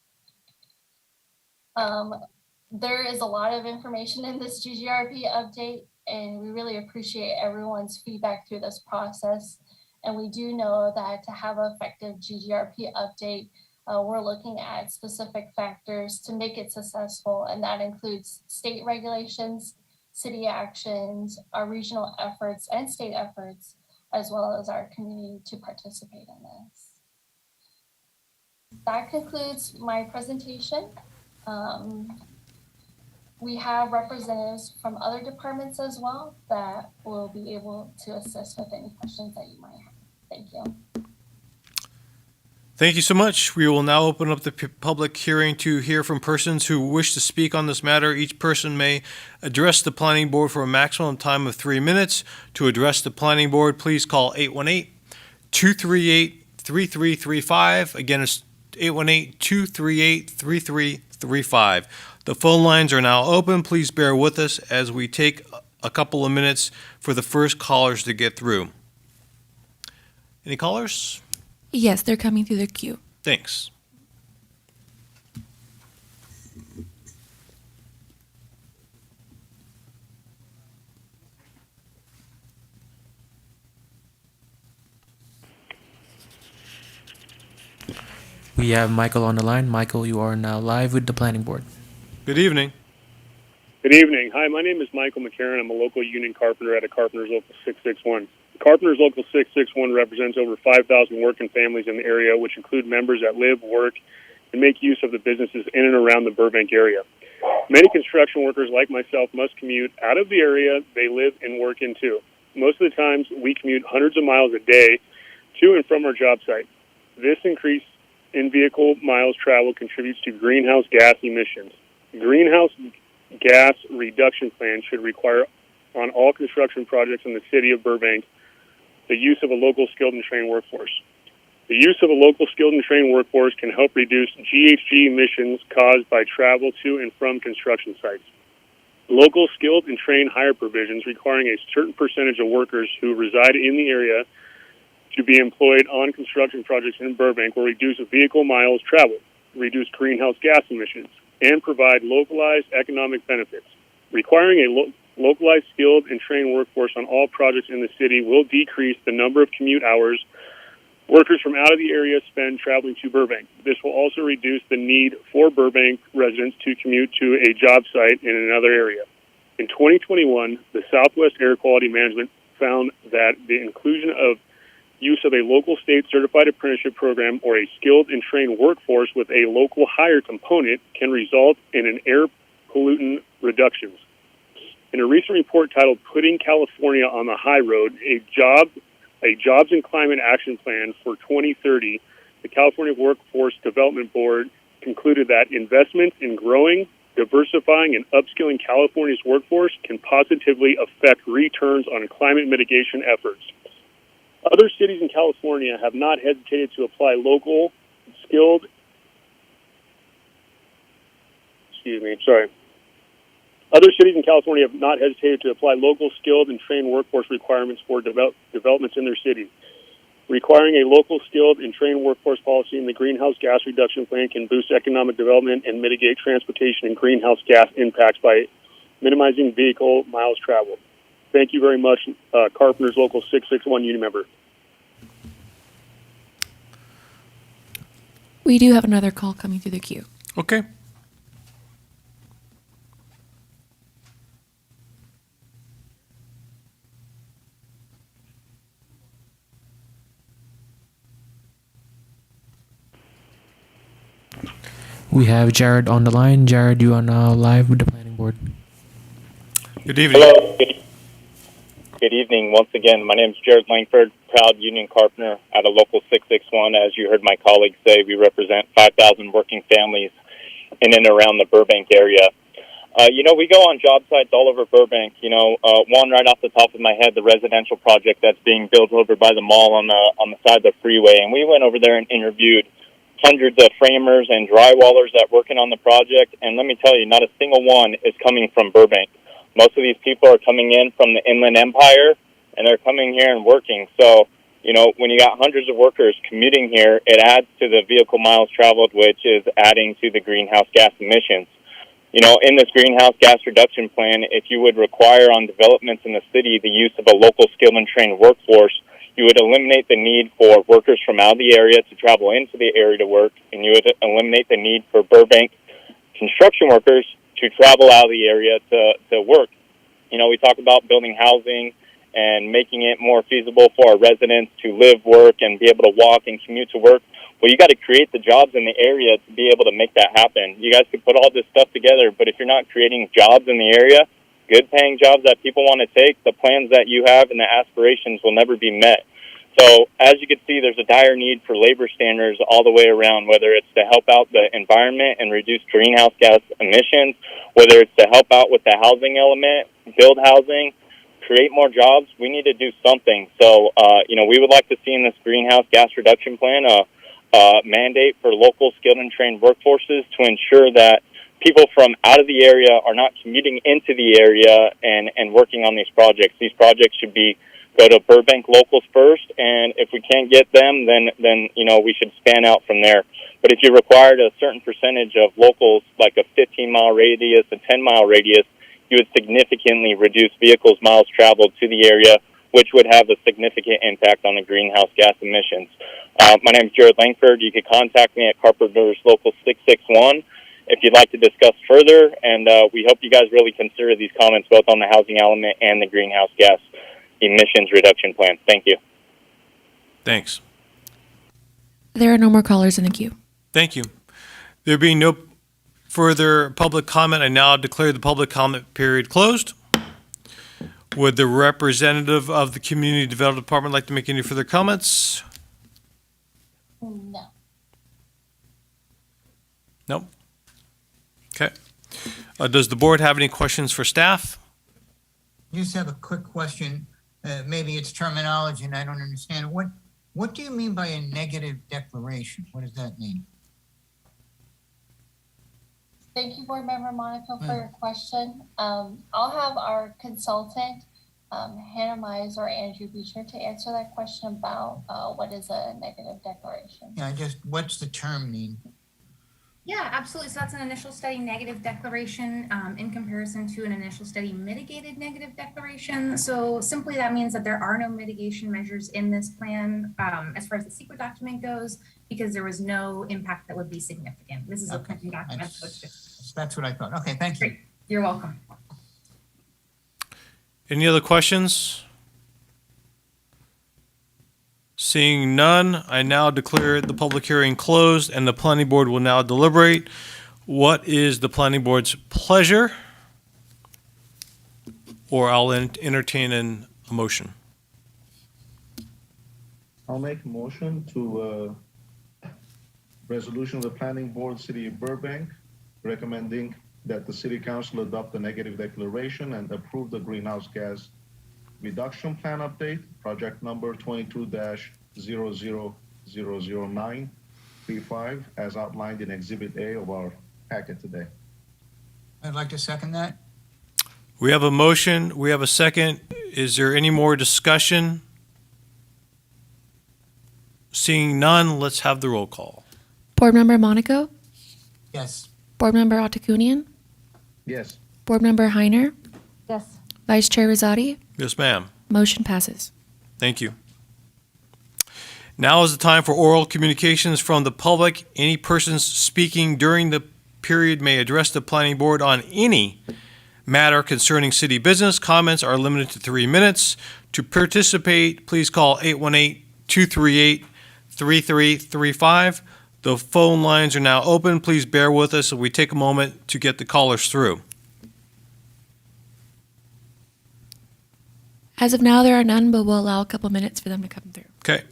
There is a lot of information in this GGRP update, and we really appreciate everyone's feedback through this process. And we do know that to have an effective GGRP update, we're looking at specific factors to make it successful, and that includes state regulations, city actions, our regional efforts and state efforts, as well as our community to participate in this. That concludes my presentation. We have representatives from other departments as well that will be able to assist with any questions that you might have. Thank you. Thank you so much. We will now open up the public hearing to hear from persons who wish to speak on this matter. Each person may address the planning board for a maximum time of 3 minutes. To address the planning board, please call 818-238-3335. Again, it's 818-238-3335. The phone lines are now open. Please bear with us as we take a couple of minutes for the first callers to get through. Any callers? Yes, they're coming through the queue. Thanks. We have Michael on the line. Michael, you are now live with the planning board. Good evening. Good evening. Hi, my name is Michael McCarron. I'm a local union carpenter at a Carpenters Local 661. Carpenters Local 661 represents over 5,000 working families in the area, which include members that live, work, and make use of the businesses in and around the Burbank area. Many construction workers like myself must commute out of the area they live and work into. Most of the times, we commute hundreds of miles a day to and from our job site. This increase in vehicle miles traveled contributes to greenhouse gas emissions. Greenhouse gas reduction plan should require on all construction projects in the city of Burbank the use of a local skilled and trained workforce. The use of a local skilled and trained workforce can help reduce GHG emissions caused by travel to and from construction sites. Local skilled and trained hire provisions requiring a certain percentage of workers who reside in the area to be employed on construction projects in Burbank will reduce vehicle miles traveled, reduce greenhouse gas emissions, and provide localized economic benefits. Requiring a localized skilled and trained workforce on all projects in the city will decrease the number of commute hours workers from out of the area spend traveling to Burbank. This will also reduce the need for Burbank residents to commute to a job site in another area. In 2021, the Southwest Air Quality Management found that the inclusion of use of a local state certified apprenticeship program or a skilled and trained workforce with a local hire component can result in an air pollutant reductions. In a recent report titled Putting California on the High Road, a Jobs and Climate Action Plan for 2030, the California Workforce Development Board concluded that investments in growing, diversifying, and upskilling California's workforce can positively affect returns on climate mitigation efforts. Other cities in California have not hesitated to apply local, skilled, Other cities in California have not hesitated to apply local, skilled, and trained workforce requirements for developments in their city. Requiring a local, skilled, and trained workforce policy in the greenhouse gas reduction plan can boost economic development and mitigate transportation and greenhouse gas impacts by minimizing vehicle miles traveled. Thank you very much, Carpenters Local 661 Union Member. We do have another call coming through the queue. Okay. We have Jared on the line. Jared, you are now live with the planning board. Good evening. Hello. Good evening. Once again, my name is Jared Langford, proud union carpenter at a local 661. As you heard my colleagues say, we represent 5,000 working families in and around the Burbank area. We go on job sites all over Burbank. One right off the top of my head, the residential project that's being built over by the mall on the side of the freeway. And we went over there and interviewed hundreds of framers and drywallers that working on the project. And let me tell you, not a single one is coming from Burbank. Most of these people are coming in from the Inland Empire, and they're coming here and working. So, when you got hundreds of workers commuting here, it adds to the vehicle miles traveled, which is adding to the greenhouse gas emissions. In this greenhouse gas reduction plan, if you would require on developments in the city the use of a local skilled and trained workforce, you would eliminate the need for workers from out of the area to travel into the area to work, and you would eliminate the need for Burbank construction workers to travel out of the area to work. We talk about building housing and making it more feasible for our residents to live, work, and be able to walk and commute to work. Well, you got to create the jobs in the area to be able to make that happen. You guys could put all this stuff together, but if you're not creating jobs in the area, good paying jobs that people want to take, the plans that you have and the aspirations will never be met. So as you can see, there's a dire need for labor standards all the way around, whether it's to help out the environment and reduce greenhouse gas emissions, whether it's to help out with the housing element, build housing, create more jobs. We need to do something. So, we would like to see in this greenhouse gas reduction plan a mandate for local skilled and trained workforces to ensure that people from out of the area are not commuting into the area and working on these projects. These projects should go to Burbank locals first, and if we can't get them, then we should span out from there. But if you required a certain percentage of locals, like a 15-mile radius, a 10-mile radius, you would significantly reduce vehicles miles traveled to the area, which would have a significant impact on the greenhouse gas emissions. My name is Jared Langford. You can contact me at Carpenters Local 661 if you'd like to discuss further, and we hope you guys really consider these comments both on the housing element and the greenhouse gas emissions reduction plan. Thank you. Thanks. There are no more callers in the queue. Thank you. There being no further public comment, I now declare the public comment period closed. Would the representative of the Community Development Department like to make any further comments? No. No? Okay. Does the board have any questions for staff? I just have a quick question. Maybe it's terminology and I don't understand. What do you mean by a negative declaration? What does that mean? Thank you, Board Member Monaco, for your question. I'll have our consultant, Hannah Mize or Andrew Beecher, to answer that question about what is a negative declaration. Yeah, what's the term mean? Yeah, absolutely. So that's an initial study negative declaration in comparison to an initial study mitigated negative declaration. So simply that means that there are no mitigation measures in this plan as far as the secret document goes, because there was no impact that would be significant. This is a printing document. That's what I thought. Okay, thank you. Great. You're welcome. Any other questions? Seeing none, I now declare the public hearing closed and the planning board will now deliberate. What is the planning board's pleasure? Or I'll entertain a motion. I'll make a motion to resolution of the planning board, City of Burbank, recommending that the city council adopt a negative declaration and approve the greenhouse gas reduction plan update, project number 22-0000935, as outlined in Exhibit A of our packet today. I'd like to second that. We have a motion, we have a second. Is there any more discussion? Seeing none, let's have the roll call. Board Member Monaco, Yes. Board Member Atakunian, Yes. Board Member Heiner, Yes. Vice Chair Rosati. Yes, ma'am. Motion passes. Thank you. Now is the time for oral communications from the public. Any persons speaking during the period may address the planning board on any matter concerning city business. Comments are limited to 3 minutes. To participate, please call 818-238-3335. The phone lines are now open. Please bear with us as we take a moment to get the callers through. As of now, there are none, but we'll allow a couple minutes for them to come through. Okay.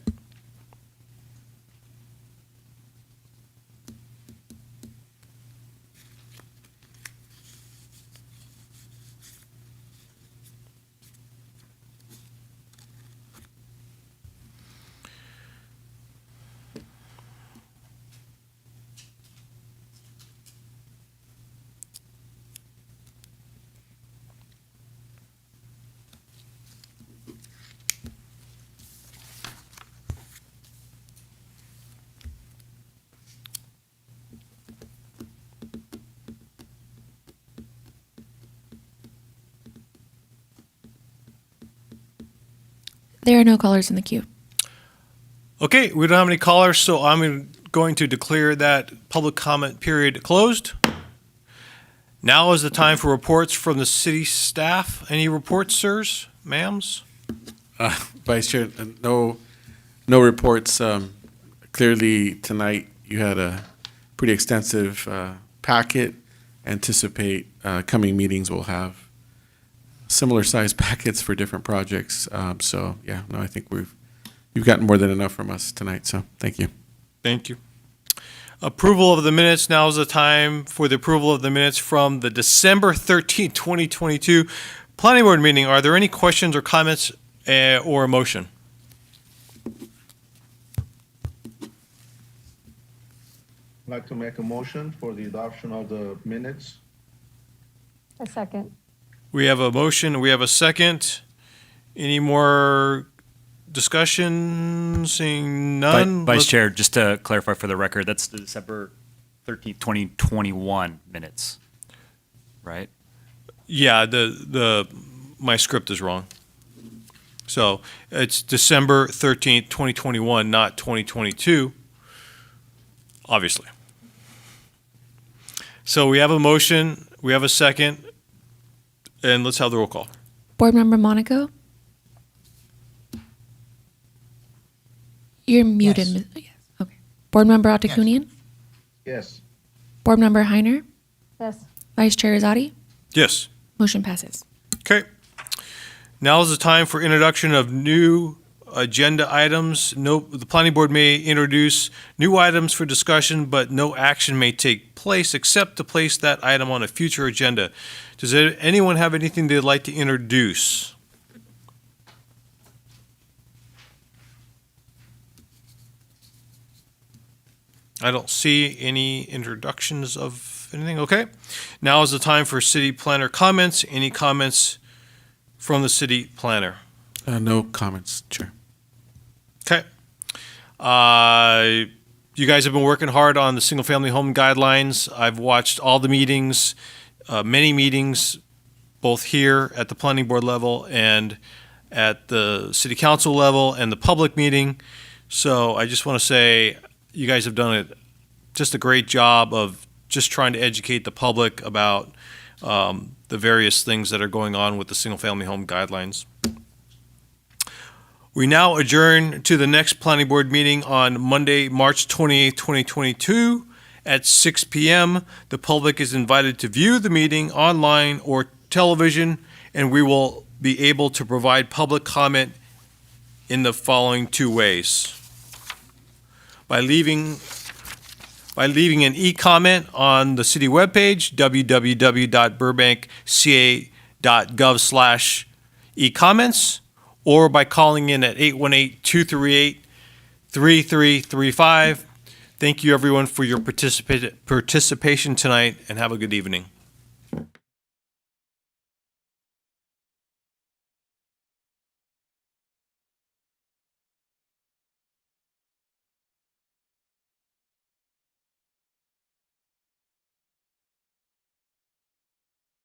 There are no callers in the queue. Okay, we don't have any callers, so I'm going to declare that public comment period closed. Now is the time for reports from the city staff. Any reports, sirs, ma'ams? Vice Chair, no reports. Clearly, tonight you had a pretty extensive packet. Anticipate coming meetings will have similar size packets for different projects. So, yeah, no, I think you've gotten more than enough from us tonight. So, thank you. Thank you. Approval of the minutes. Now is the time for the approval of the minutes from the December 13th, 2022 Planning Board meeting. Are there any questions or comments or a motion? I'd like to make a motion for the adoption of the minutes. A second. We have a motion. We have a second. Any more discussion? Seeing none. Vice Chair, just to clarify for the record, that's the December 13th, 2021 minutes, right? Yeah, my script is wrong. So it's December 13th, 2021, not 2022, obviously. So we have a motion, we have a second, and let's have the roll call. Board Member Monaco? You're muted. Yes. Yes. Okay. Board Member Atakunian? Yes. Board Member Heiner? Yes. Vice Chair Rosati? Yes. Motion passes. Okay. Now is the time for introduction of new agenda items. The planning board may introduce new items for discussion, but no action may take place except to place that item on a future agenda. Does anyone have anything they'd like to introduce? I don't see any introductions of anything. Okay. Now is the time for city planner comments. Any comments from the city planner? No comments, Chair. Okay. You guys have been working hard on the single-family home guidelines. I've watched all the meetings, many meetings, both here at the planning board level and at the city council level and the public meeting. So I just want to say you guys have done just a great job of just trying to educate the public about the various things that are going on with the single-family home guidelines. We now adjourn to the next planning board meeting on Monday, March 28th, 2022 at 6 p.m. The public is invited to view the meeting online or television, and we will be able to provide public comment in the following two ways. By leaving an e-comment on the city webpage, www.burbankca.gov/. e-comments or by calling in at 818-238-3335. Thank you, everyone, for your participation tonight, and have a good evening.